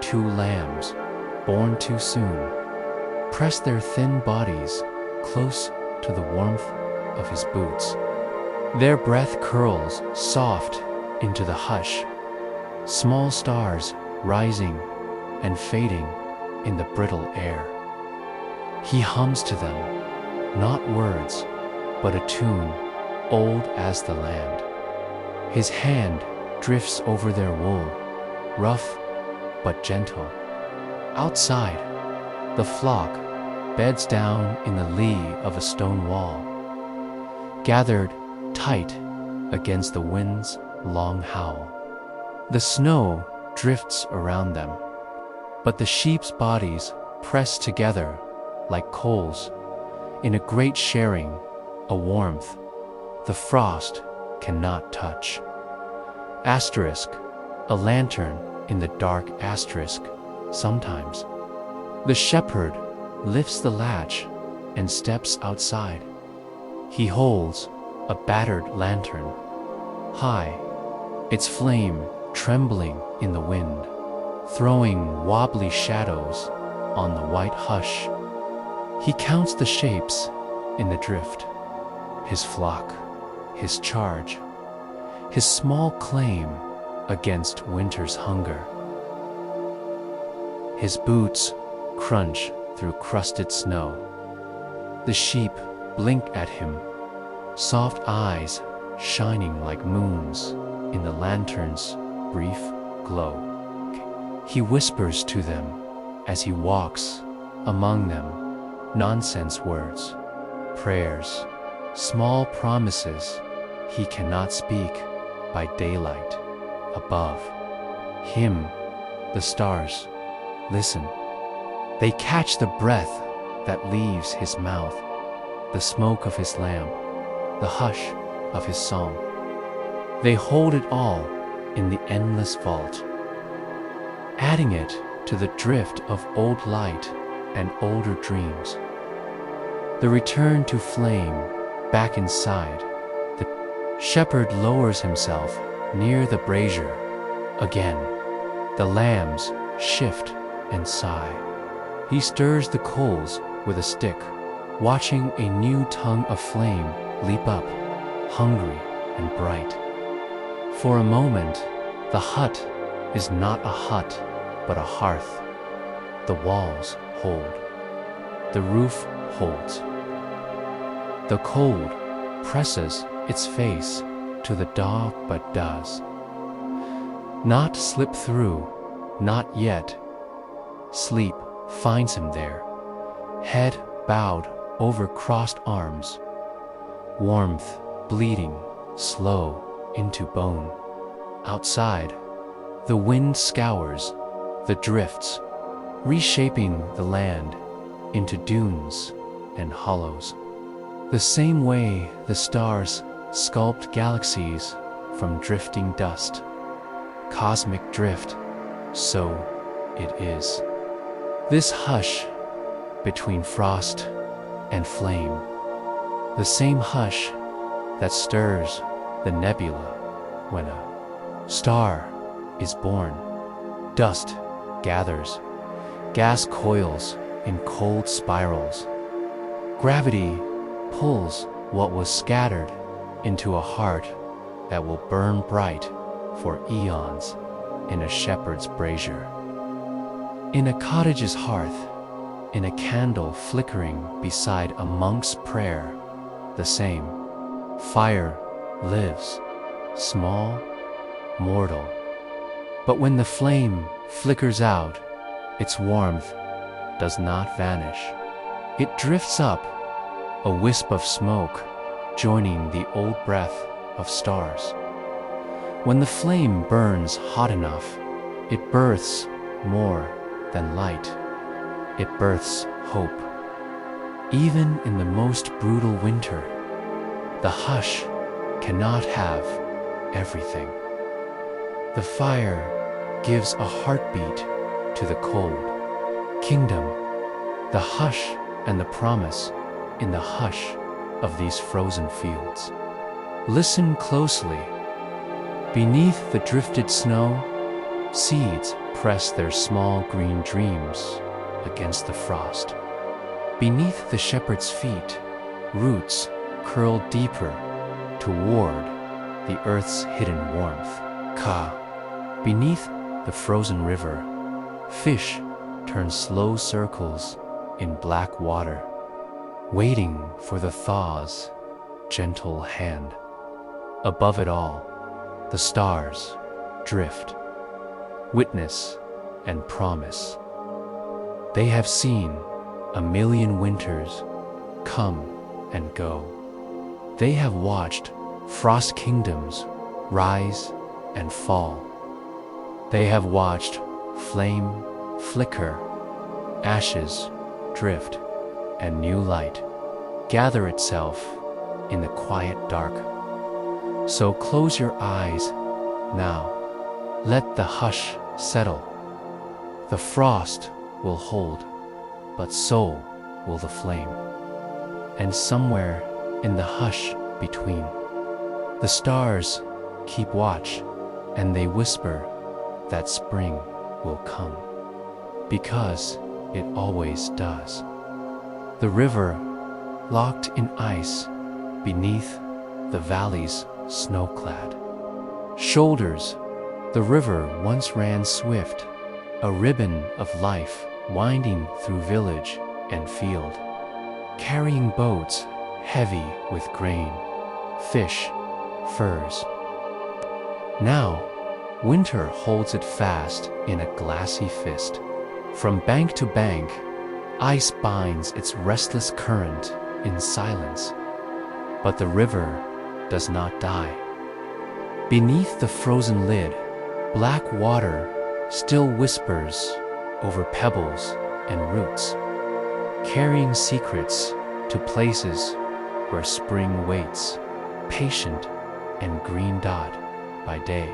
2 lambs, born too soon, press their thin bodies close to the warmth of his boots. Their breath curls soft into the hush, small stars rising and fading in the brittle air. He hums to them, not words, but a tune old as the land. His hand drifts over their wool, rough but gentle. Outside, the flock beds down in the lee of a stone wall, gathered tight against the wind's long howl. The snow drifts around them, but the sheep's bodies press together like coals in a great sharing, a warmth the frost cannot touch. Asterisk, a lantern in the dark asterisk, sometimes. The shepherd lifts the latch and steps outside. He holds a battered lantern, high, its flame trembling in the wind, throwing wobbly shadows on the white hush. He counts the shapes in the drift, his flock, his charge, his small claim against winter's hunger. His boots crunch through crusted snow. The sheep blink at him, soft eyes shining like moons in the lantern's brief glow. He whispers to them as he walks among them, nonsense words, prayers, small promises he cannot speak by daylight. Above him, the stars listen. They catch the breath that leaves his mouth, the smoke of his lamp, the hush of his song. They hold it all in the endless vault, adding it to the drift of old light and older dreams. The return to flame back inside. The shepherd lowers himself near the brazier. Again, the lambs shift and sigh. He stirs the coals with a stick, watching a new tongue of flame leap up, hungry and bright. For a moment, the hut is not a hut, but a hearth. The walls hold. The roof holds. The cold presses its face to the dog, but does not slip through, not yet. Sleep finds him there, head bowed over crossed arms, warmth bleeding slow into bone. Outside, the wind scours the drifts, reshaping the land into dunes and hollows. The same way the stars sculpt galaxies from drifting dust, cosmic drift, so it is. This hush between frost and flame, the same hush that stirs the nebula when a star is born. Dust gathers, gas coils in cold spirals. Gravity pulls what was scattered into a heart that will burn bright for eons in a shepherd's brazier. In a cottage's hearth, in a candle flickering beside a monk's prayer, the same fire lives, small, mortal. But when the flame flickers out, its warmth does not vanish. It drifts up, a wisp of smoke, joining the old breath of stars. When the flame burns hot enough, it births more than light. It births hope. Even in the most brutal winter, the hush cannot have everything. The fire gives a heartbeat to the cold. Kingdom, the hush and the promise in the hush of these frozen fields. Listen closely. Beneath the drifted snow, Seeds press their small green dreams against the frost. Beneath the shepherd's feet, roots curl deeper toward the earth's hidden warmth. Beneath the frozen river, fish turn slow circles in black water, waiting for the thaw's gentle hand. Above it all, the stars drift, witness and promise. They have seen a million winters come and go. They have watched frost kingdoms rise and fall. They have watched flame flicker, ashes drift, and new light gather itself in the quiet dark. So close your eyes now. Let the hush settle. The frost will hold, but so will the flame. And somewhere in the hush between, the stars keep watch, and they whisper that spring will come, because it always does. The river, locked in ice beneath the valley's snow-clad shoulders, the river once ran swift, a ribbon of life winding through village and field, carrying boats heavy with grain, fish, furs. Now, winter holds it fast in a glassy fist. From bank to bank, ice binds its restless current in silence. But the river does not die. Beneath the frozen lid, black water still whispers over pebbles and roots, carrying secrets to places where spring waits, patient and green dot by day.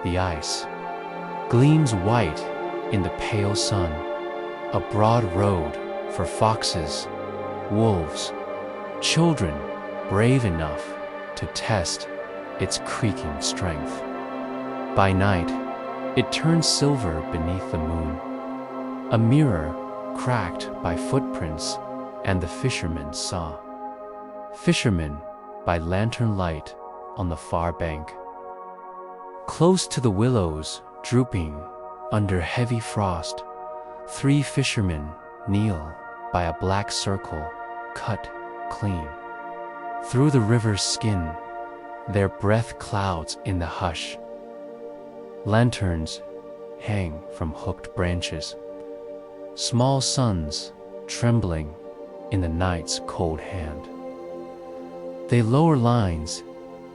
The ice gleams white in the pale sun, a broad road for foxes, wolves, children brave enough to test its creaking strength. By night, it turns silver beneath the moon, a mirror cracked by footprints and the fishermen saw. Fishermen by lantern light on the far bank. Close to the willows drooping under heavy frost, 3 fishermen kneel by a black circle cut clean. Through the river's skin, their breath clouds in the hush. Lanterns hang from hooked branches, small suns trembling in the night's cold hand. They lower lines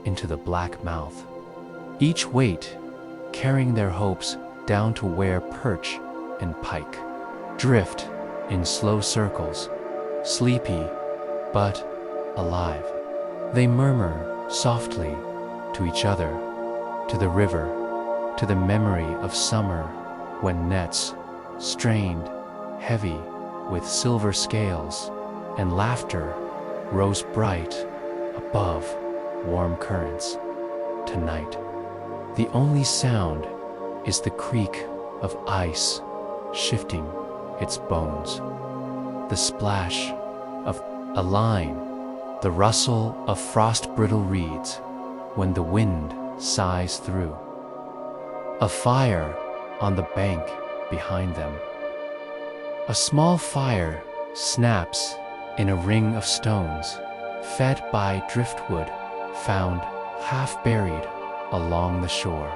into the black mouth, each weight carrying their hopes down to where perch and pike drift in slow circles, sleepy but alive. They murmur softly to each other, to the river, to the memory of summer when nets strained heavy with silver scales and laughter rose bright above warm currents. Tonight, the only sound is the creak of ice shifting its bones, the splash of a line, the rustle of frost-brittle reeds when the wind sighs through. A fire on the bank behind them. A small fire snaps in a ring of stones, fed by driftwood found half buried along the shore.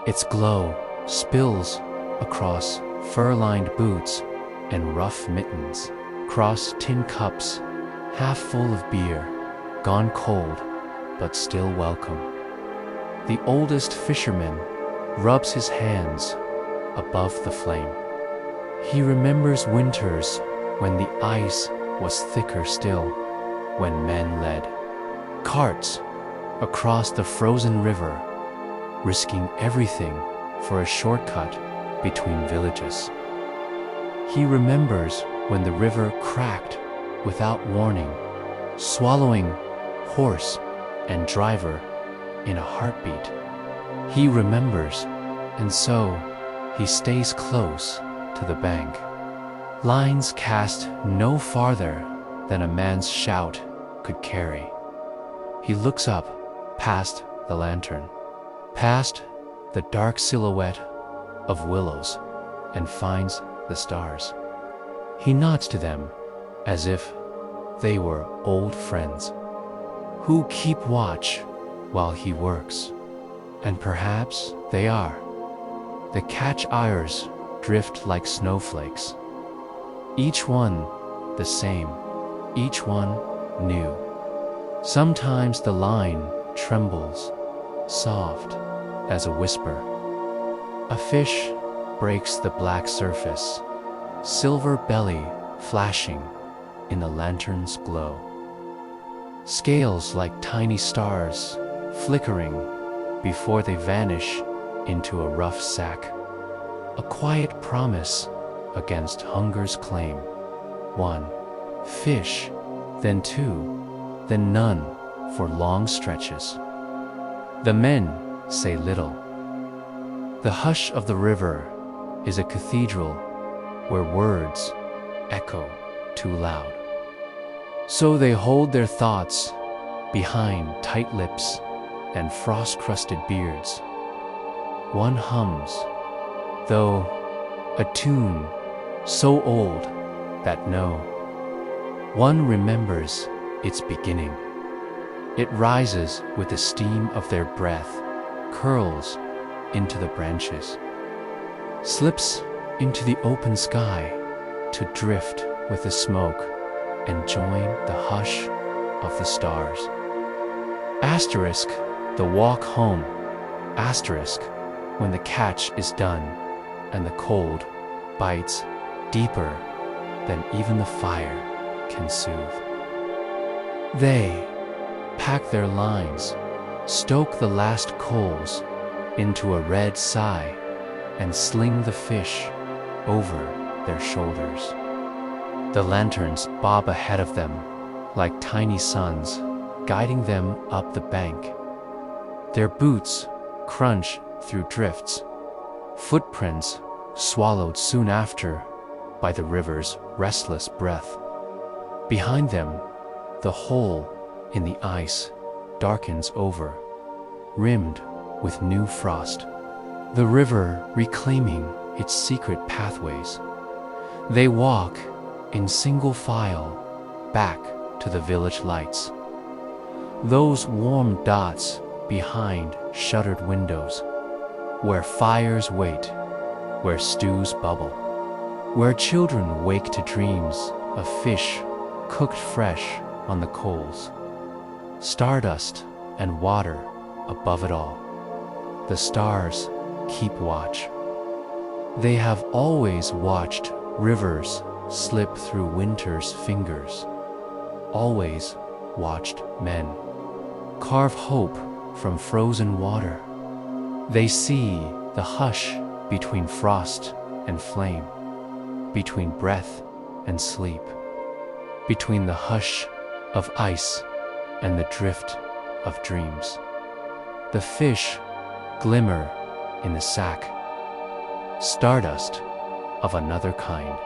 Its glow spills across fur-lined boots and rough mittens, across tin cups half full of beer, gone cold but still welcome. The oldest fisherman rubs his hands above the flame. He remembers winters when the ice was thicker still, when men led carts across the frozen river, risking everything for a shortcut between villages. He remembers when the river cracked without warning, swallowing horse and driver in a heartbeat. He remembers And so he stays close to the bank. Lines cast no farther than a man's shout could carry. He looks up past the lantern, past the dark silhouette of willows, and finds the stars. He nods to them as if they were old friends who keep watch while he works. And perhaps they are. The catch eyres drift like snowflakes, each one the same, each one new. Sometimes the line trembles, soft as a whisper. A fish breaks the black surface, silver belly flashing in the lantern's glow. Scales like tiny stars flickering before they vanish into a rough sack. A quiet promise against hunger's claim. One fish, then two, then none for long stretches. The men say little. The hush of the river is a cathedral where words echo too loud. So they hold their thoughts behind tight lips and frost-crusted beards. One hums, though a tune so old that no one remembers its beginning. It rises with the steam of their breath, curls into the branches, slips into the open sky to drift with the smoke and join the hush of the stars. Asterisk the walk home, asterisk when the catch is done and the cold bites deeper than even the fire can soothe. They pack their lines, stoke the last coals into a red sigh, and sling the fish over their shoulders. The lanterns bob ahead of them like tiny suns, guiding them up the bank. Their boots crunch through drifts, footprints swallowed soon after by the river's restless breath. Behind them, the hole in the ice darkens over, rimmed with new frost. The river reclaiming its secret pathways. They walk in single file back to the village lights. Those warm dots behind shuttered windows, where fires wait, where stews bubble, where children wake to dreams of fish cooked fresh on the coals. Stardust and water above it all. The stars keep watch. They have always watched rivers slip through winter's fingers, always watched men carve hope from frozen water. They see the hush between frost and flame, between breath and sleep, between the hush of ice and the drift of dreams. The fish glimmer in the sack, stardust of another kind,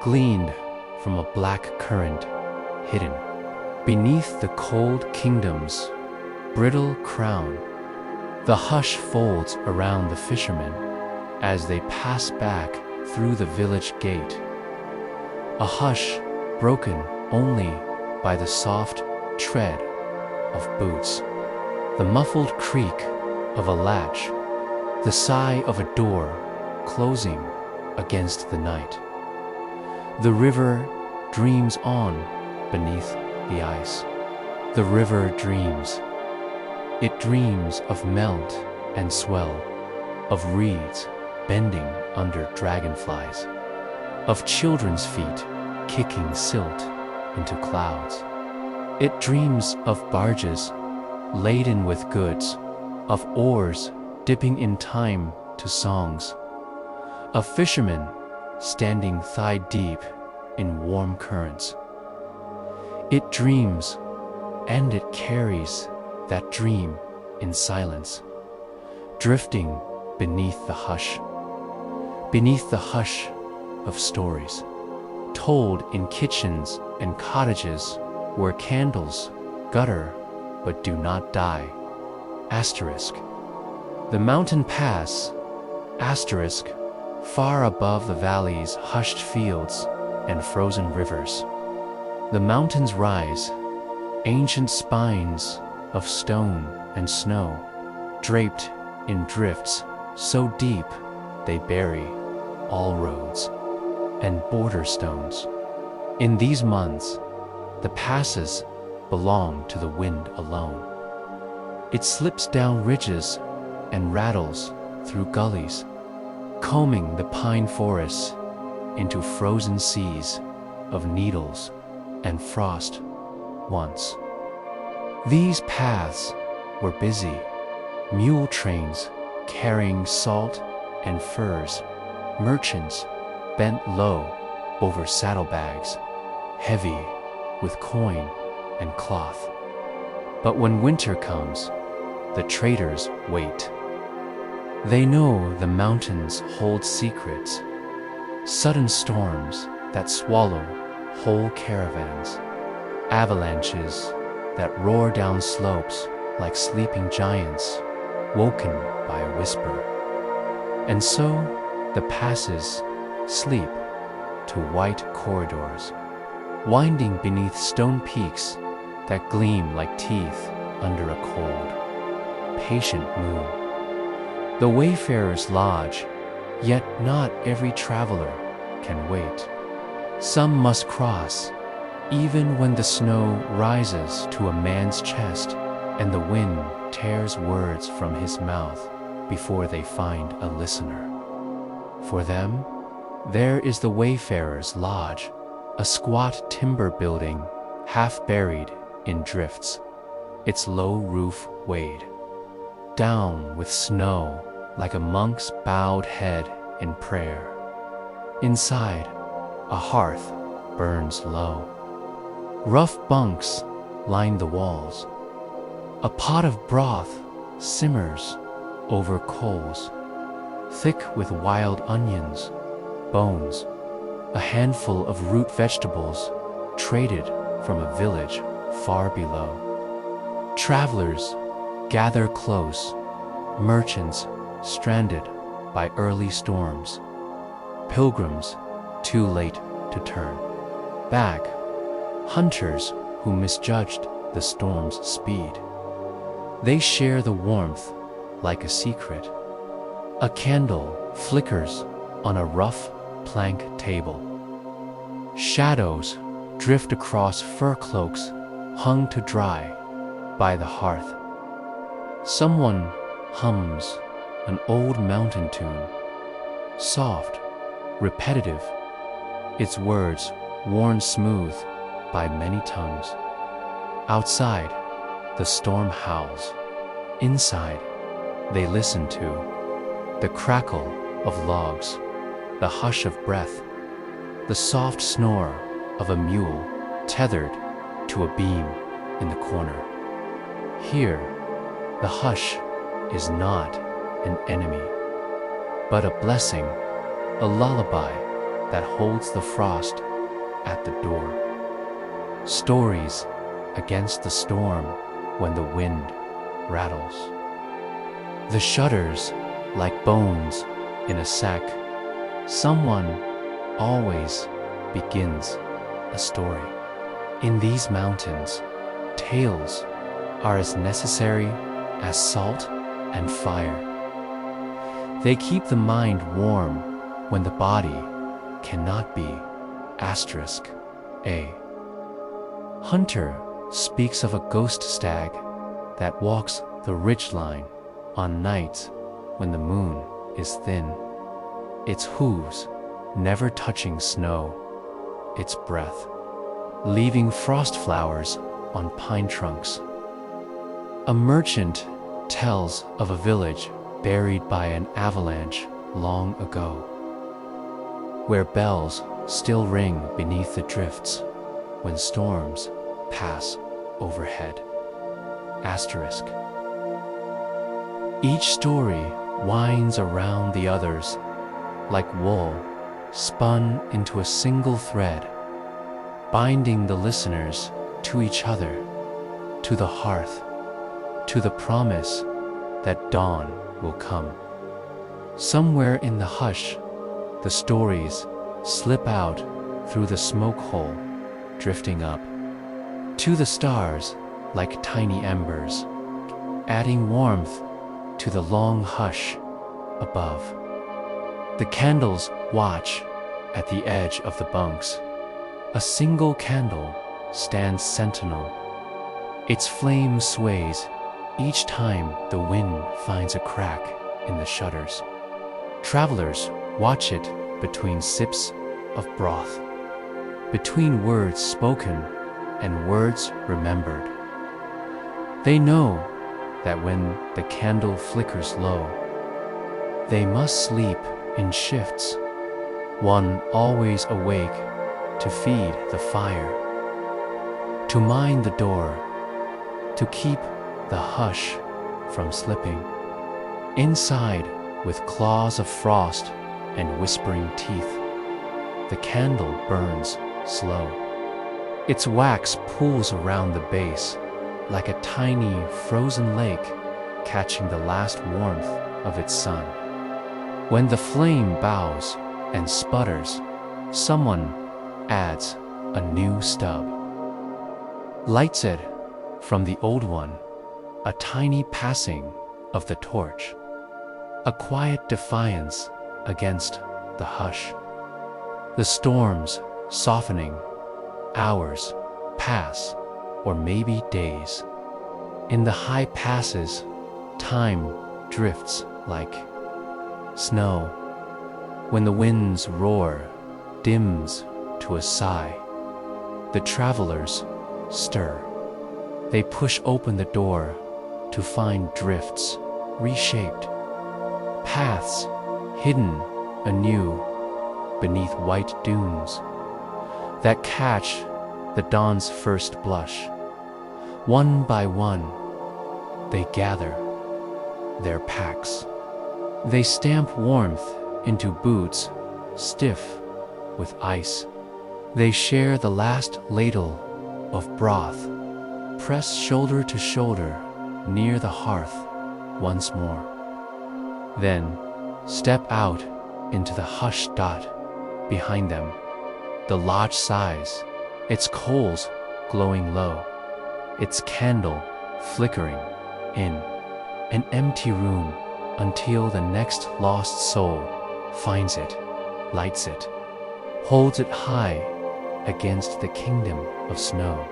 gleaned from a black current hidden beneath the cold kingdom's brittle crown. The hush folds around the fishermen as they pass back through the village gate, a hush broken only by the soft tread of boots, the muffled creak of a latch, the sigh of a door closing against the night. The river dreams on beneath the ice. The river dreams. It dreams of melt and swell, of reeds bending under dragonflies, of children's feet kicking silt into clouds. It dreams of barges laden with goods, of oars dipping in time to songs, of fishermen standing thigh-deep in warm currents. It dreams, and it carries that dream in silence, drifting beneath the hush. Beneath the hush of stories, told in kitchens and cottages where candles gutter but do not die. Asterisk. The mountain pass, asterisk, far above the valley's hushed fields and frozen rivers. The mountains rise, ancient spines of stone and snow, draped in drifts so deep they bury all roads and border stones. In these months, the passes belong to the wind alone. It slips down ridges and rattles through gullies, combing the pine forests into frozen seas of needles and frost once. These paths were busy, mule trains carrying salt and furs, merchants bent low over saddlebags, heavy with coin and cloth. But when winter comes, the traders wait. They know the mountains hold secrets, sudden storms that swallow whole caravans, avalanches that roar down slopes like sleeping giants woken by a whisper. And so the passes sleep to white corridors, winding beneath stone peaks that gleam like teeth under a cold, patient moon. The wayfarers lodge, yet not every traveler can wait. Some must cross, even when the snow rises to a man's chest and the wind tears words from his mouth before they find a listener. For them, there is the wayfarer's lodge, a squat timber building half buried in drifts, its low roof weighed down with snow like a monk's bowed head in prayer. Inside, a hearth burns low. Rough bunks line the walls. A pot of broth simmers over coals, thick with wild onions, bones, a handful of root vegetables traded from a village far below. Travelers gather close, merchants stranded by early storms, pilgrims too late to turn back, hunters who misjudged the storm's speed. They share the warmth like a secret. A candle flickers on a rough plank table. Shadows drift across fur cloaks hung to dry by the hearth. Someone hums an old mountain tune, soft, repetitive, its words worn smooth by many tongues. Outside, the storm howls. Inside, they listen to the crackle of logs, the hush of breath, the soft snore of a mule tethered to a beam in the corner. Here, the hush is not an enemy, but a blessing, a lullaby that holds the frost at the door. Stories against the storm when the wind rattles. The shudders like bones in a sack. Someone always begins a story. In these mountains, tales are as necessary as salt and fire. They keep the mind warm when the body cannot be. Asterisk A. Hunter speaks of a ghost stag that walks the ridgeline on nights when the moon is thin, its hooves never touching snow, its breath leaving frost flowers on pine trunks. A merchant tells of a village buried by an avalanche long ago, where bells still ring beneath the drifts when storms pass overhead. Asterisk. Each story winds around the others like wool spun into a single thread, binding the listeners to each other, to the hearth, to the promise that dawn will come. Somewhere in the hush, the stories slip out through the smoke hole, drifting up to the stars like tiny embers, adding warmth to the long hush above. The candles watch at the edge of the bunks. A single candle stands sentinel. Its flame sways each time the wind finds a crack in the shutters. Travelers watch it between sips of broth, between words spoken and words remembered. They know that when the candle flickers low, they must sleep in shifts, one always awake to feed the fire, to mind the door, to keep the hush from slipping. Inside, with claws of frost and whispering teeth, the candle burns slow. Its wax pools around the base like a tiny frozen lake catching the last warmth of its sun. When the flame bows and sputters, someone adds a new stub, lights it from the old one, a tiny passing of the torch, a quiet defiance against the hush. The storms softening, hours pass, or maybe days. In the high passes, time drifts like snow. When the winds roar, dims to a sigh, the travelers stir. They push open the door to find drifts reshaped, paths hidden anew beneath white dunes that catch the dawn's first blush. One by one, they gather their packs. They stamp warmth into boots stiff with ice. They share the last ladle of broth, press shoulder to shoulder near the hearth once more. Then step out into the hushed dot behind them. The lodge sighs, its coals glowing low, its candle flickering in an empty room until the next lost soul finds it, lights it, holds it high against the kingdom of snow.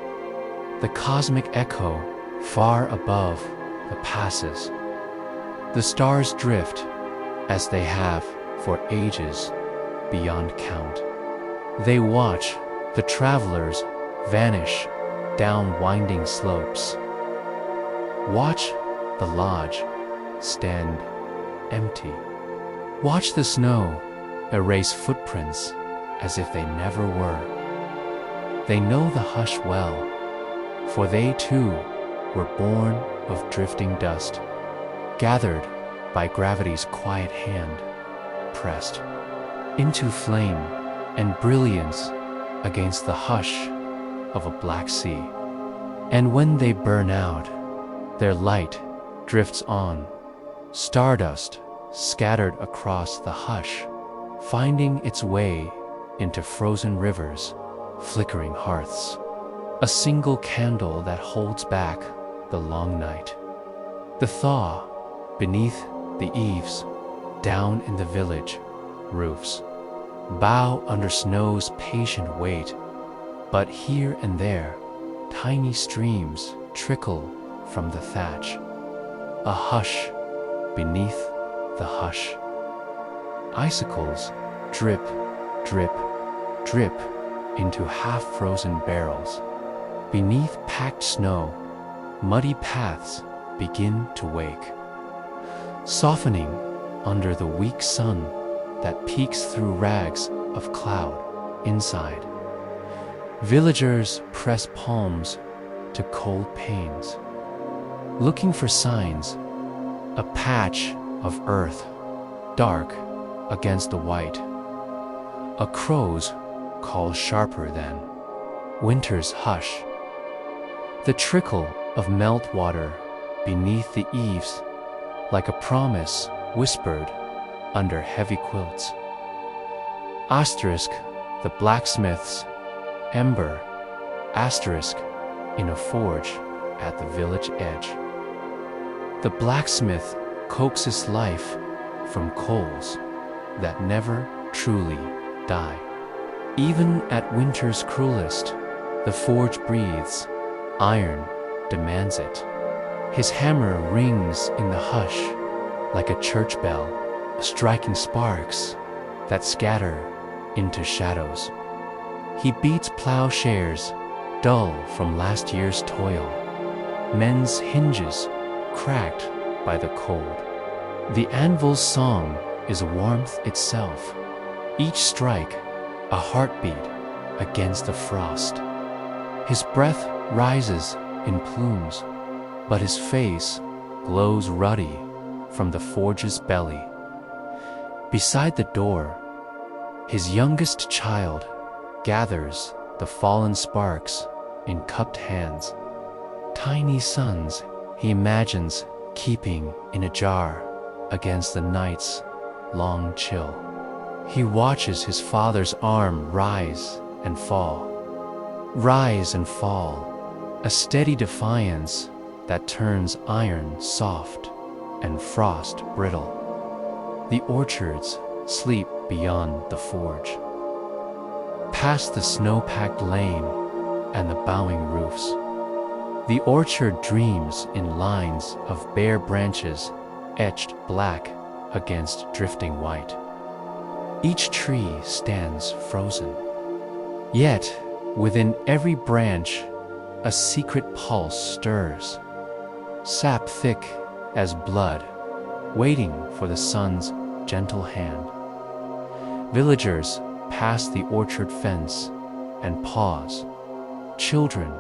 The cosmic echo far above the passes. The stars drift as they have for ages beyond count. They watch the travelers vanish down winding slopes. Watch the lodge stand empty. Watch the snow erase footprints as if they never were. They know the hush well, for they too were born of drifting dust, gathered by gravity's quiet hand, pressed into flame and brilliance against the hush of a black sea. And when they burn out, their light drifts on, stardust scattered across the hush, finding its way into frozen rivers, flickering hearths, a single candle that holds back the long night. The thaw beneath the eaves, down in the village roofs, bow under snow's patient weight, but here and there, tiny streams trickle from the thatch, a hush beneath the hush. Icicles drip, drip, drip into half-frozen barrels. Beneath packed snow, muddy paths begin to wake, softening under the weak sun that peeks through rags of cloud inside. Villagers press palms to cold panes, looking for signs, a patch of earth, dark against the white. A crow's call sharper than winter's hush. The trickle of meltwater beneath the eaves, like a promise whispered under heavy quilts. Asterisk, the blacksmith's ember, asterisk, in a forge at the village edge. The blacksmith coaxes life from coals that never truly die. Even at winter's cruelest, the forge breathes, iron demands it. His hammer rings in the hush like a church bell, striking sparks that scatter into shadows. He beats plowshares, dull from last year's toil, men's hinges cracked by the cold. The anvil's song is warmth itself, each strike a heartbeat against the frost. His breath rises in plumes, but his face glows ruddy from the forge's belly. Beside the door, his youngest child gathers the fallen sparks in cupped hands. Tiny suns he imagines keeping in a jar against the night's long chill. He watches his father's arm rise and fall, a steady defiance that turns iron soft and frost brittle. The orchards sleep beyond the forge, past the snow-packed lane and the bowing roofs. The orchard dreams in lines of bare branches etched black against drifting white. Each tree stands frozen. Yet, within every branch, a secret pulse stirs, sap thick as blood, waiting for the sun's gentle hand. Villagers pass the orchard fence and pause. Children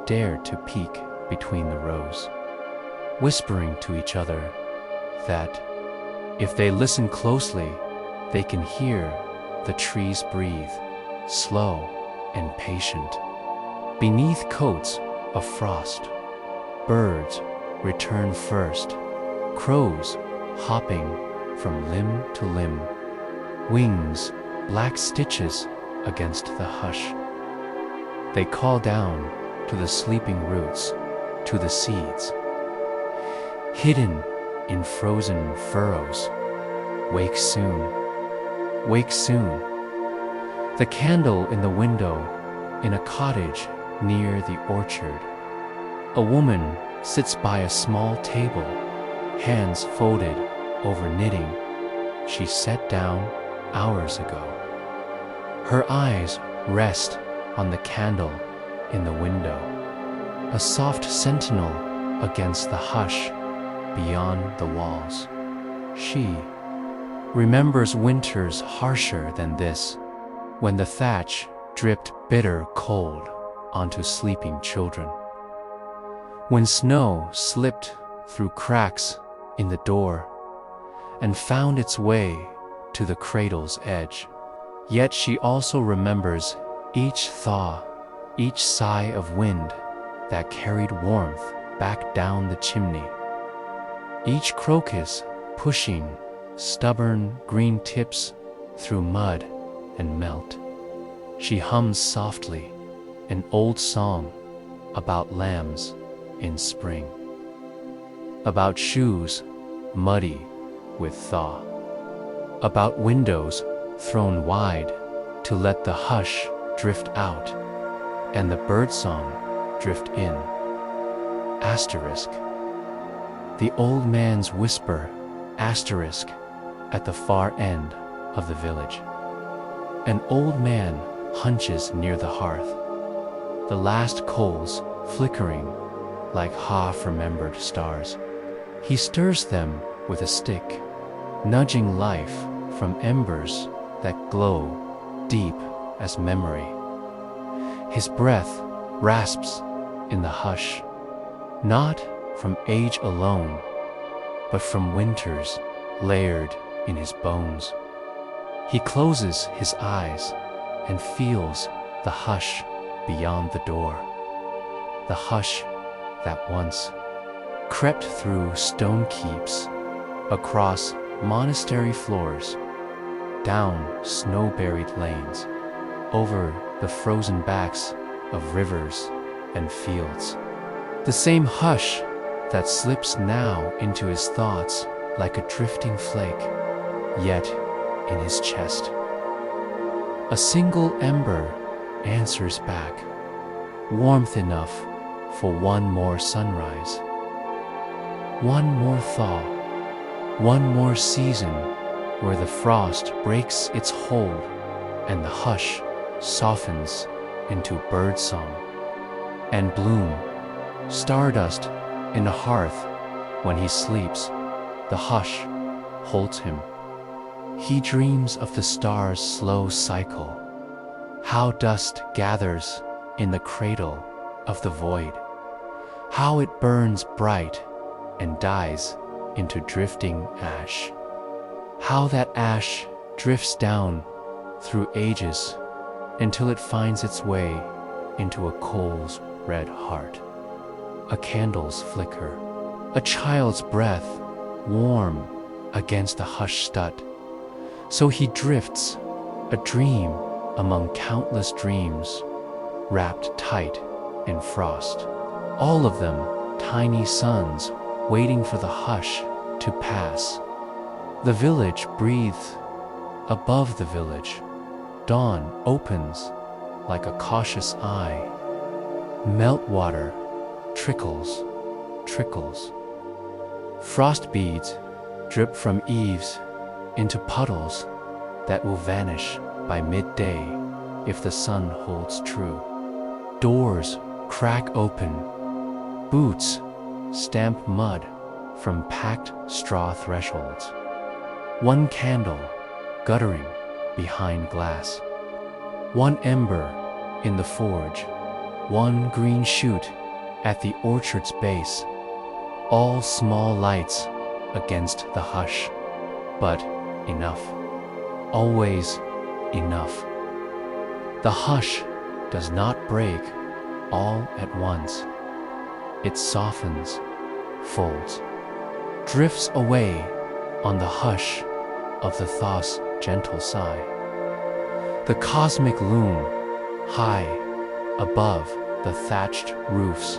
dare to peek between the rows, whispering to each other that if they listen closely, they can hear the trees breathe, slow and patient. Beneath coats of frost, birds return first, crows hopping from limb to limb, wings black stitches against the hush. They call down to the sleeping roots, to the seeds. Hidden in frozen furrows, wake soon, wake soon. The candle in the window in a cottage near the orchard. A woman sits by a small table, hands folded over knitting she set down hours ago. Her eyes rest on the candle in the window, a soft sentinel against the hush beyond the walls. She remembers winters harsher than this, when the thatch dripped bitter cold onto sleeping children, when snow slipped through cracks in the door and found its way to the cradle's edge. Yet she also remembers each thaw, each sigh of wind that carried warmth back down the chimney, each crocus pushing stubborn green tips through mud and melt. She hums softly an old song about lambs in spring, about shoes muddy with thaw, about windows thrown wide to let the hush drift out and the birdsong drift in. Asterisk, the old man's whisper, asterisk, at the far end of the village. An old man hunches near the hearth, the last coals flickering like half-remembered stars. He stirs them with a stick, nudging life from embers that glow deep as memory. His breath rasps in the hush, not from age alone, but from winter's layered in his bones. He closes his eyes and feels the hush beyond the door. The hush that once crept through stone keeps, across monastery floors, down snow-buried lanes, over the frozen backs of rivers and fields. The same hush that slips now into his thoughts like a drifting flake, yet in his chest. A single ember answers back, warmth enough for one more sunrise, one more thaw, one more season where the frost breaks its hold and the hush softens into birdsong and bloom, stardust in a hearth. When he sleeps, the hush holds him. He dreams of the stars' slow cycle, how dust gathers in the cradle of the void, how it burns bright and dies into drifting ash, how that ash drifts down through ages until it finds its way into a coal's red heart. A candle's flicker, a child's breath warm against the hushed stud. So he drifts, a dream among countless dreams, wrapped tight in frost. All of them tiny suns waiting for the hush to pass. The village breathes. Above the village, dawn opens like a cautious eye. Meltwater trickles, trickles. Frost beads drip from eaves into puddles that will vanish by midday if the sun holds true. Doors crack open, boots stamp mud from packed straw thresholds. One candle guttering behind glass. One ember in the forge, one green shoot at the orchard's base. All small lights against the hush, but enough. Always enough. The hush does not break all at once. It softens, folds, drifts away on the hush of the thoughts' gentle sigh. The cosmic loom, high above the thatched roofs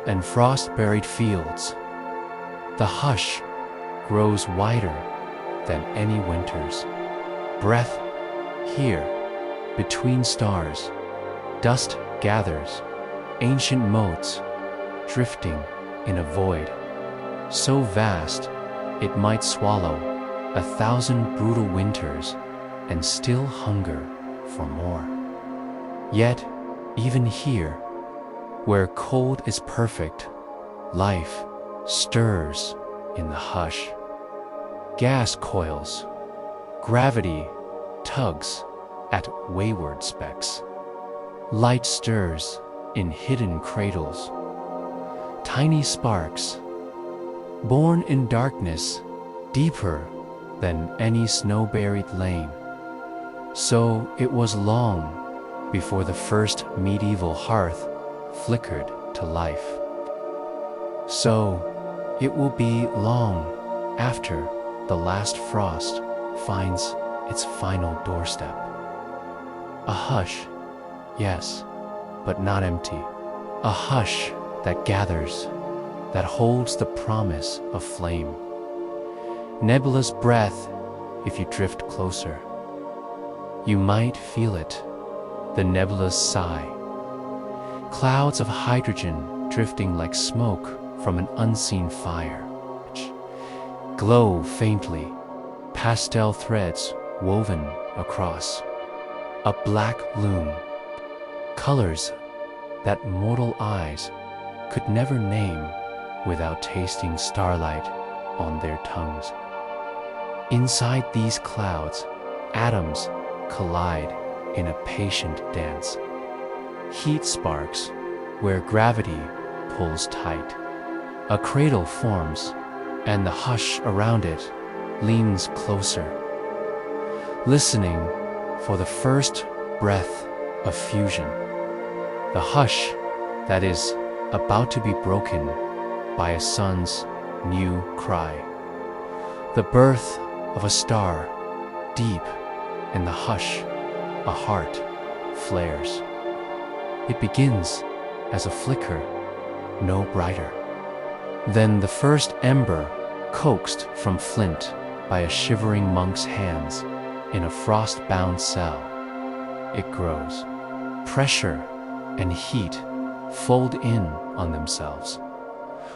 and frost-buried fields. The hush grows wider than any winter's breath. Here, between stars, dust gathers, ancient motes drifting in a void so vast it might swallow 1,000 brutal winters and still hunger for more. Yet, even here, where cold is perfect, life stirs in the hush. Gas coils, gravity tugs at wayward specks. Light stirs in hidden cradles. Tiny sparks, born in darkness, deeper than any snow-buried lane. So it was long before the first medieval hearth flickered to life. So it will be long after the last frost finds its final doorstep. A hush, yes, but not empty. A hush that gathers, that holds the promise of flame. Nebulous breath, if you drift closer. You might feel it, the nebulous sigh. Clouds of hydrogen drifting like smoke from an unseen fire. Glow faintly, pastel threads woven across. A black loom. Colors that mortal eyes could never name without tasting starlight on their tongues. Inside these clouds, atoms collide in a patient dance. Heat sparks where gravity pulls tight. A cradle forms, and the hush around it leans closer, listening for the first breath of fusion, the hush that is about to be broken by a son's new cry, the birth of a star. Deep in the hush, a heart flares. It begins as a flicker, no brighter. Then the first ember coaxed from flint by a shivering monk's hands in a frost-bound cell. It grows. Pressure and heat fold in on themselves,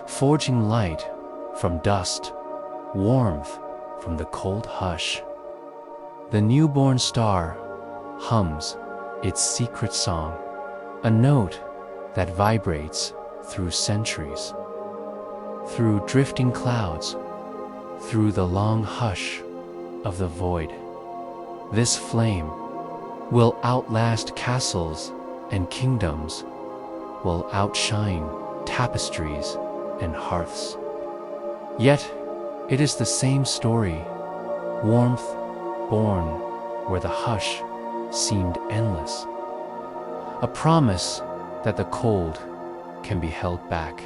forging light from dust, warmth from the cold hush. The newborn star hums its secret song, a note that vibrates through centuries, through drifting clouds, through the long hush of the void. This flame will outlast castles and kingdoms, will outshine tapestries and hearths. Yet it is the same story, warmth born where the hush seemed endless, a promise that the cold can be held back,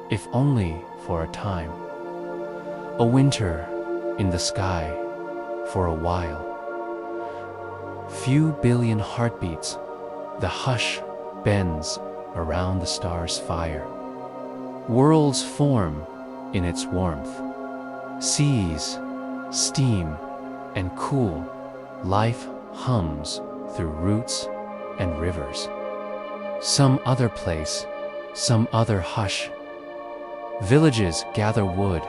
if only for a time, a winter in the sky for a while. Few billion heartbeats, the hush bends around the star's fire. Worlds form in its warmth, seas steam and cool, life hums through roots and rivers. Some other place, some other hush. Villages gather wood,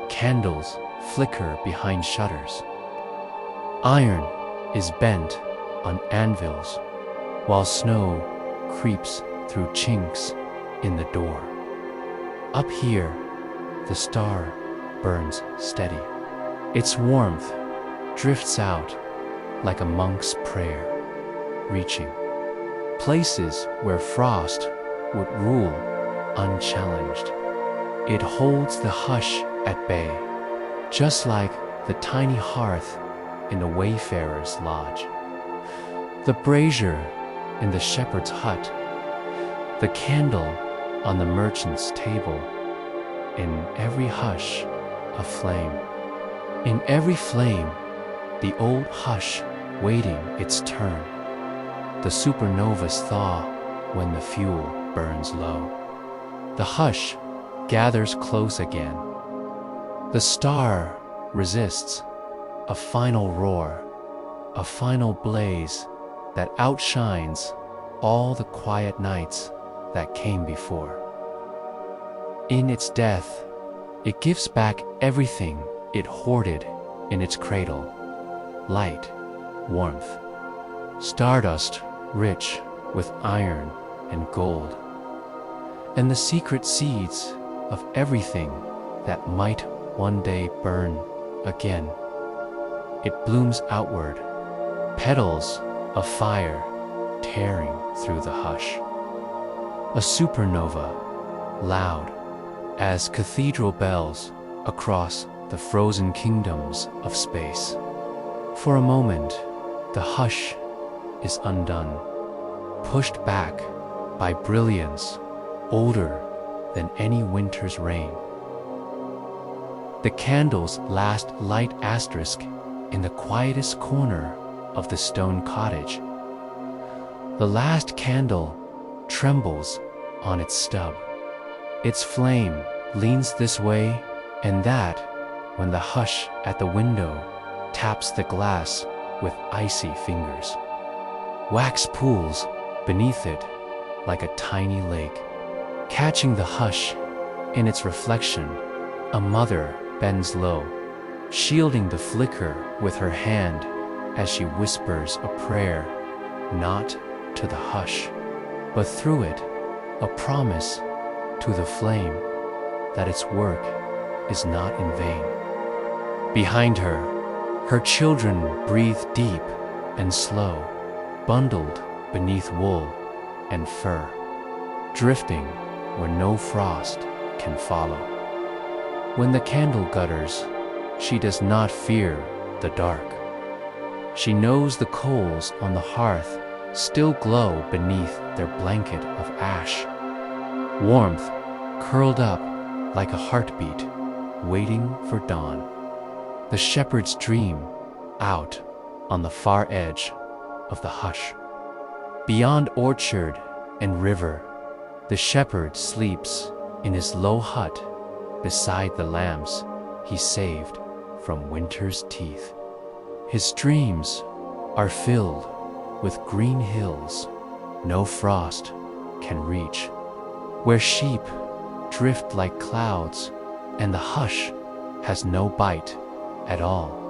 candles flicker behind shutters. Iron is bent on anvils, while snow creeps through chinks in the door. Up here, the star burns steady. Its warmth drifts out like a monk's prayer, reaching places where frost would rule unchallenged. It holds the hush at bay, just like the tiny hearth in a wayfarer's lodge, the brazier in the shepherd's hut, the candle on the merchant's table. In every hush, a flame. In every flame, the old hush waiting its turn. The supernovas thaw when the fuel burns low. The hush gathers close again. The star resists, a final roar, a final blaze that outshines all the quiet nights that came before. In its death, it gives back everything it hoarded in its cradle: light, warmth, stardust rich with iron and gold, and the secret seeds of everything that might one day burn again. It blooms outward, petals of fire tearing through the hush. A supernova, loud as cathedral bells across the frozen kingdoms of space. For a moment, the hush is undone, pushed back by brilliance older than any winter's rain. The candle's last light asterisk in the quietest corner of the stone cottage. The last candle trembles on its stub. Its flame leans this way and that when the hush at the window taps the glass with icy fingers. Wax pools beneath it like a tiny lake. Catching the hush in its reflection, a mother bends low, shielding the flicker with her hand as she whispers a prayer, not to the hush, but through it, a promise to the flame that its work is not in vain. Behind her, her children breathe deep and slow, bundled beneath wool and fur, drifting where no frost can follow. When the candle gutters, she does not fear the dark. She knows the coals on the hearth still glow beneath their blanket of ash. Warmth curled up like a heartbeat, waiting for dawn. The shepherds dream out on the far edge of the hush. Beyond orchard and river, the shepherd sleeps in his low hut beside the lambs he saved from winter's teeth. His dreams are filled with green hills no frost can reach, where sheep drift like clouds and the hush has no bite at all.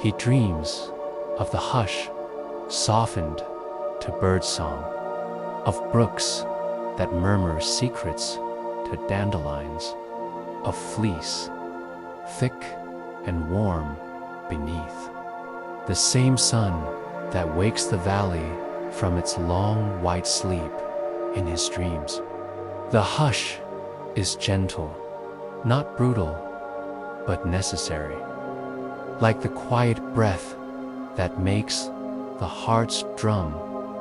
He dreams of the hush softened to birdsong, of brooks that murmur secrets to dandelions, of fleece thick and warm beneath. The same sun that wakes the valley from its long white sleep in his dreams. The hush is gentle, not brutal, but necessary. Like the quiet breath that makes the heart's drum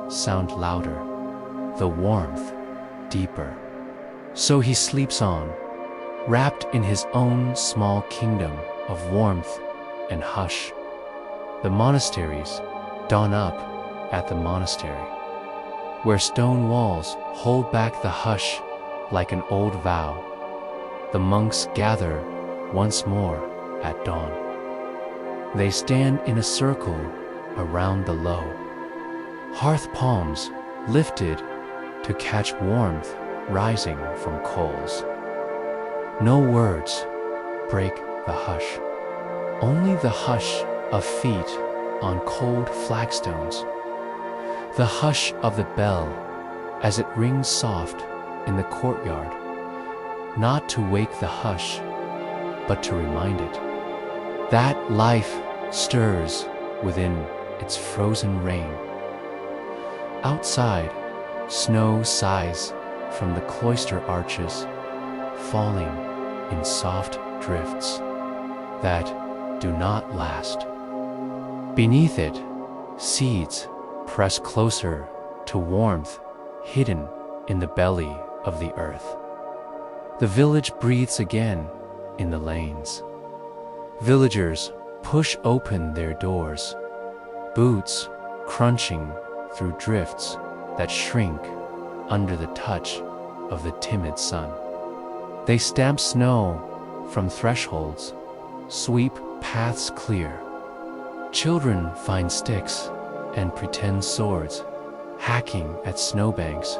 sound louder, the warmth deeper. So he sleeps on, wrapped in his own small kingdom of warmth and hush. The monasteries dawn up at the monastery, where stone walls hold back the hush like an old vow. The monks gather once more at dawn. They stand in a circle around the low hearth palms lifted to catch warmth rising from coals. No words break the hush, only the hush of feet on cold flagstones, the hush of the bell as it rings soft in the courtyard, not to wake the hush, but to remind it that life stirs within its frozen rain. Outside, snow sighs from the cloister arches, falling in soft drifts that do not last. Beneath it, seeds press closer to warmth hidden in the belly of the earth. The village breathes again in the lanes. Villagers push open their doors, boots crunching through drifts that shrink under the touch of the timid sun. They stamp snow from thresholds, sweep paths clear. Children find sticks and pretend swords, hacking at snowbanks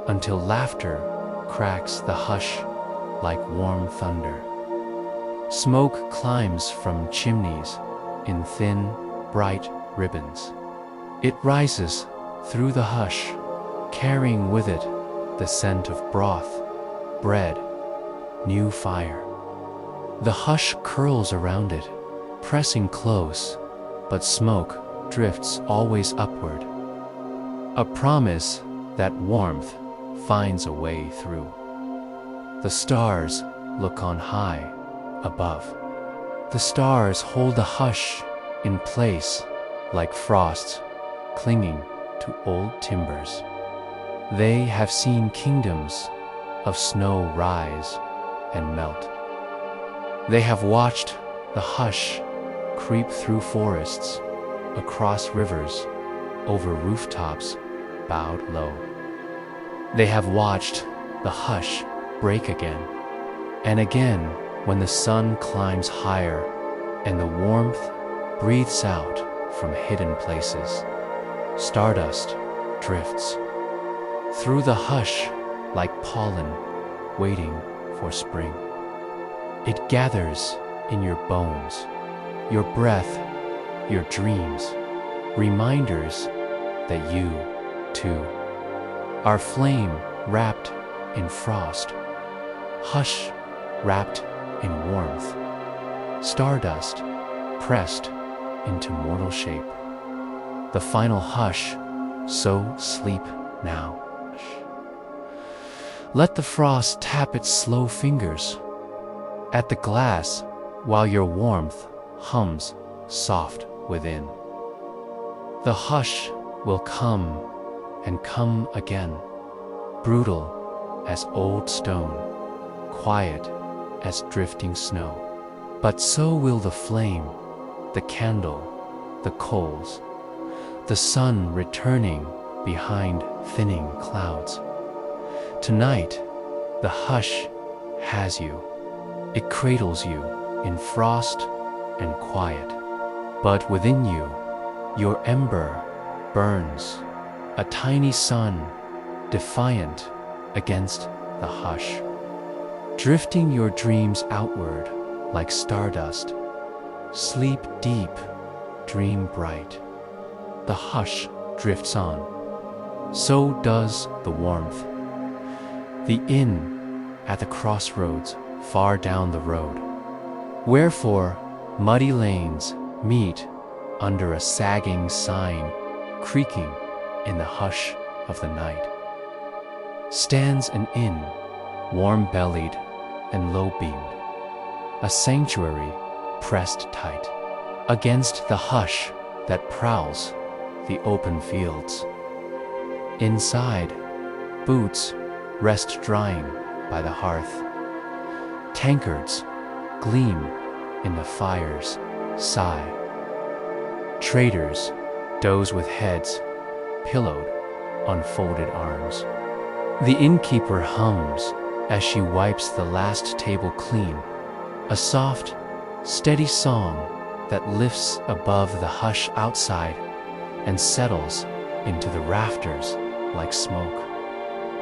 until laughter cracks the hush like warm thunder. Smoke climbs from chimneys in thin, bright ribbons. It rises through the hush, carrying with it the scent of broth, bread, new fire. The hush curls around it, pressing close, but smoke drifts always upward. A promise that warmth finds a way through. The stars look on high above. The stars hold the hush in place like frost clinging to old timbers. They have seen kingdoms of snow rise and melt. They have watched the hush creep through forests, across rivers, over rooftops bowed low. They have watched the hush break again and again when the sun climbs higher and the warmth breathes out from hidden places. Stardust drifts through the hush like pollen waiting for spring. It gathers in your bones, your breath, your dreams, reminders that you, too, are flame wrapped in frost, hush wrapped in warmth, stardust pressed into mortal shape. The final hush, so sleep now. Let the frost tap its slow fingers at the glass while your warmth hums soft within. The hush will come and come again, brutal as old stone, quiet as drifting snow. But so will the flame, the candle, the coals, the sun returning behind thinning clouds. Tonight, the hush has you. It cradles you in frost and quiet. But within you, your ember burns, a tiny sun, defiant against the hush. Drifting your dreams outward like stardust. Sleep deep, dream bright. The hush drifts on. So does the warmth. The inn at the crossroads far down the road. Wherefore, muddy lanes meet under a sagging sign, creaking in the hush of the night. Stands an inn, warm-bellied and low-beamed, a sanctuary pressed tight against the hush that prowls the open fields. Inside, boots rest drying by the hearth. Tankards gleam in the fire's sigh. Traders doze with heads pillowed on folded arms. The innkeeper hums as she wipes the last table clean, a soft, steady song that lifts above the hush outside and settles into the rafters like smoke.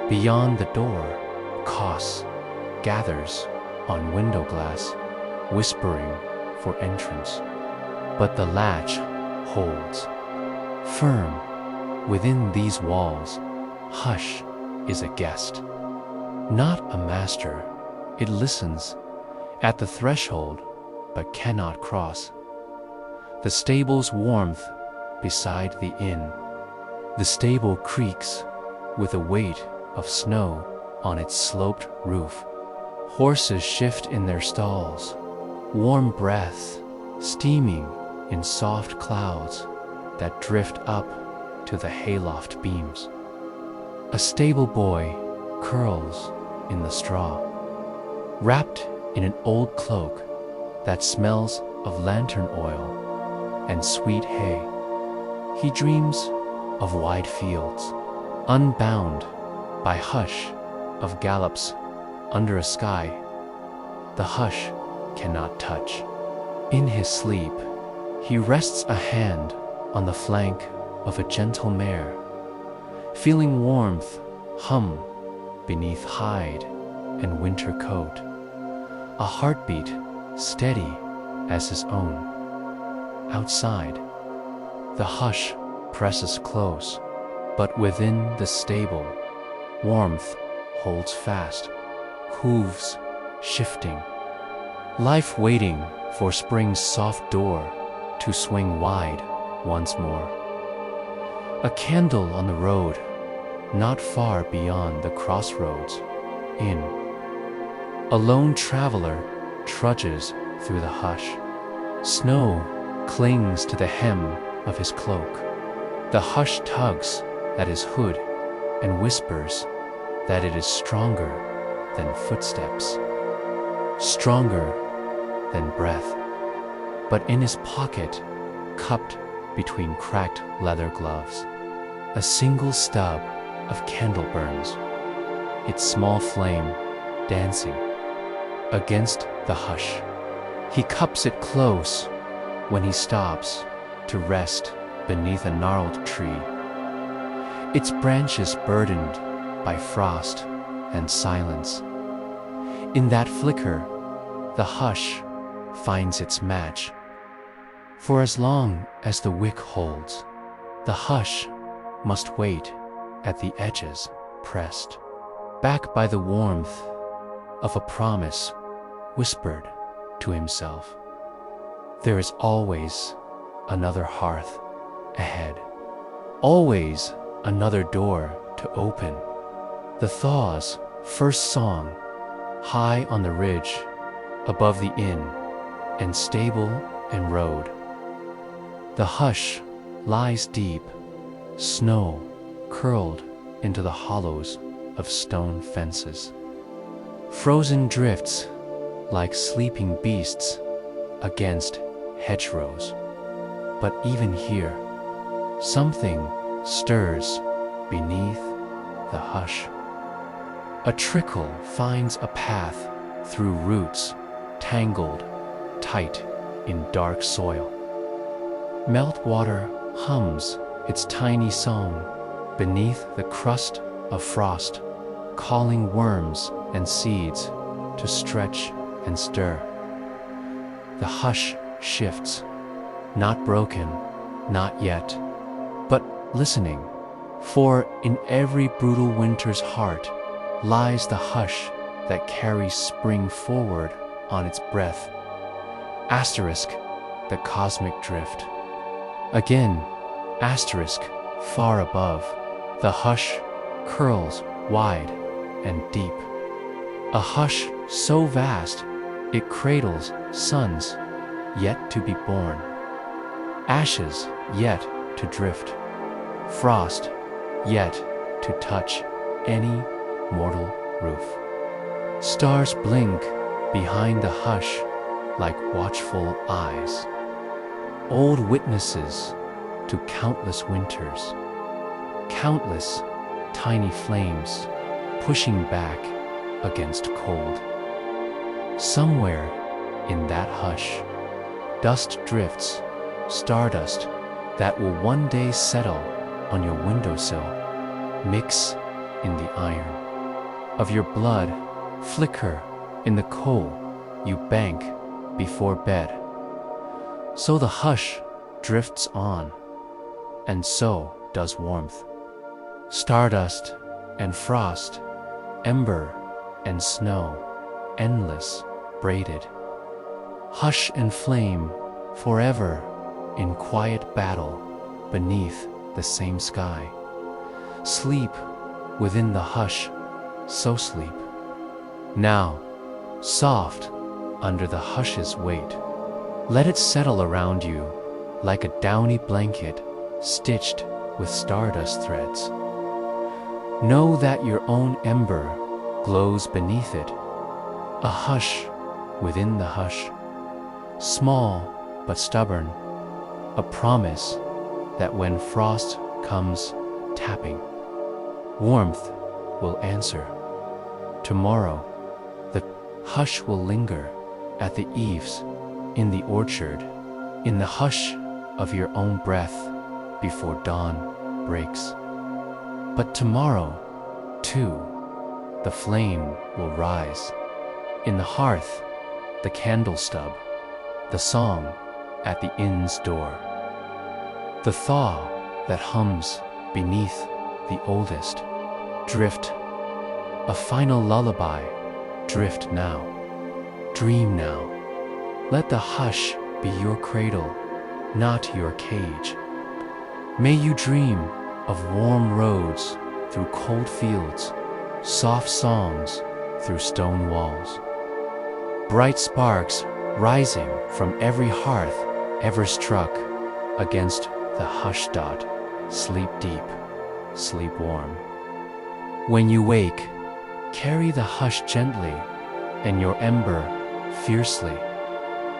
Beyond the door, Koss gathers on window glass, whispering for entrance. But the latch holds firm within these walls. Hush is a guest, not a master. It listens at the threshold but cannot cross. The stable's warmth beside the inn. The stable creaks with a weight of snow on its sloped roof. Horses shift in their stalls, warm breath steaming in soft clouds that drift up to the hayloft beams. A stable boy curls in the straw, wrapped in an old cloak that smells of lantern oil and sweet hay. He dreams of wide fields, unbound by hush of gallops under a sky the hush cannot touch. In his sleep, he rests a hand on the flank of a gentle mare, feeling warmth hum beneath hide and winter coat, a heartbeat steady as his own. Outside, the hush presses close, but within the stable, warmth holds fast, hooves shifting, life waiting for spring's soft door to swing wide once more. A candle on the road, not far beyond the crossroads inn. A lone traveler trudges through the hush. Snow clings to the hem of his cloak. The hush tugs at his hood and whispers that it is stronger than footsteps, stronger than breath. But in his pocket, cupped between cracked leather gloves, a single stub of candle burns, its small flame dancing against the hush. He cups it close when he stops to rest beneath a gnarled tree, its branches burdened by frost and silence. In that flicker, the hush finds its match. For as long as the wick holds, the hush must wait at the edges, pressed back by the warmth of a promise whispered to himself. There is always another hearth ahead, always another door to open. The thaw's first song, high on the ridge above the inn, and stable and road. The hush lies deep, snow curled into the hollows of stone fences. Frozen drifts like sleeping beasts against hedgerows. But even here, something stirs beneath the hush. A trickle finds a path through roots tangled tight in dark soil. Meltwater hums its tiny song beneath the crust of frost, calling worms and seeds to stretch and stir. The hush shifts, not broken, not yet, but listening, for in every brutal winter's heart lies the hush that carries spring forward on its breath. Asterisk the cosmic drift. Again, asterisk far above, the hush curls wide and deep. A hush so vast it cradles suns yet to be born, ashes yet to drift, frost yet to touch any mortal roof. Stars blink behind the hush like watchful eyes, old witnesses to countless winters, countless tiny flames pushing back against cold. Somewhere in that hush, dust drifts, stardust that will one day settle on your windowsill, mix in the iron of your blood, flicker in the coal you bank before bed. So the hush drifts on, and so does warmth. Stardust and frost, ember and snow, endless, braided. Hush and flame, forever in quiet battle beneath the same sky. Sleep within the hush, so sleep. Now, soft under the hush's weight, let it settle around you like a downy blanket stitched with stardust threads. Know that your own ember glows beneath it, a hush within the hush, small but stubborn, a promise that when frost comes tapping, warmth will answer. Tomorrow, the hush will linger at the eaves, in the orchard, in the hush of your own breath before dawn breaks. But tomorrow, too, the flame will rise. In the hearth, the candle stub, the song at the inn's door. The thaw that hums beneath the oldest. Drift, a final lullaby, drift now. Dream now. Let the hush be your cradle, not your cage. May you dream of warm roads through cold fields, soft songs through stone walls. Bright sparks rising from every hearth ever struck against the hush dot. Sleep deep, sleep warm. When you wake, carry the hush gently and your ember fiercely.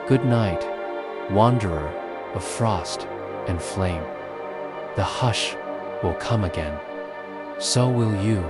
Good night, wanderer of frost and flame. The hush will come again, so will you.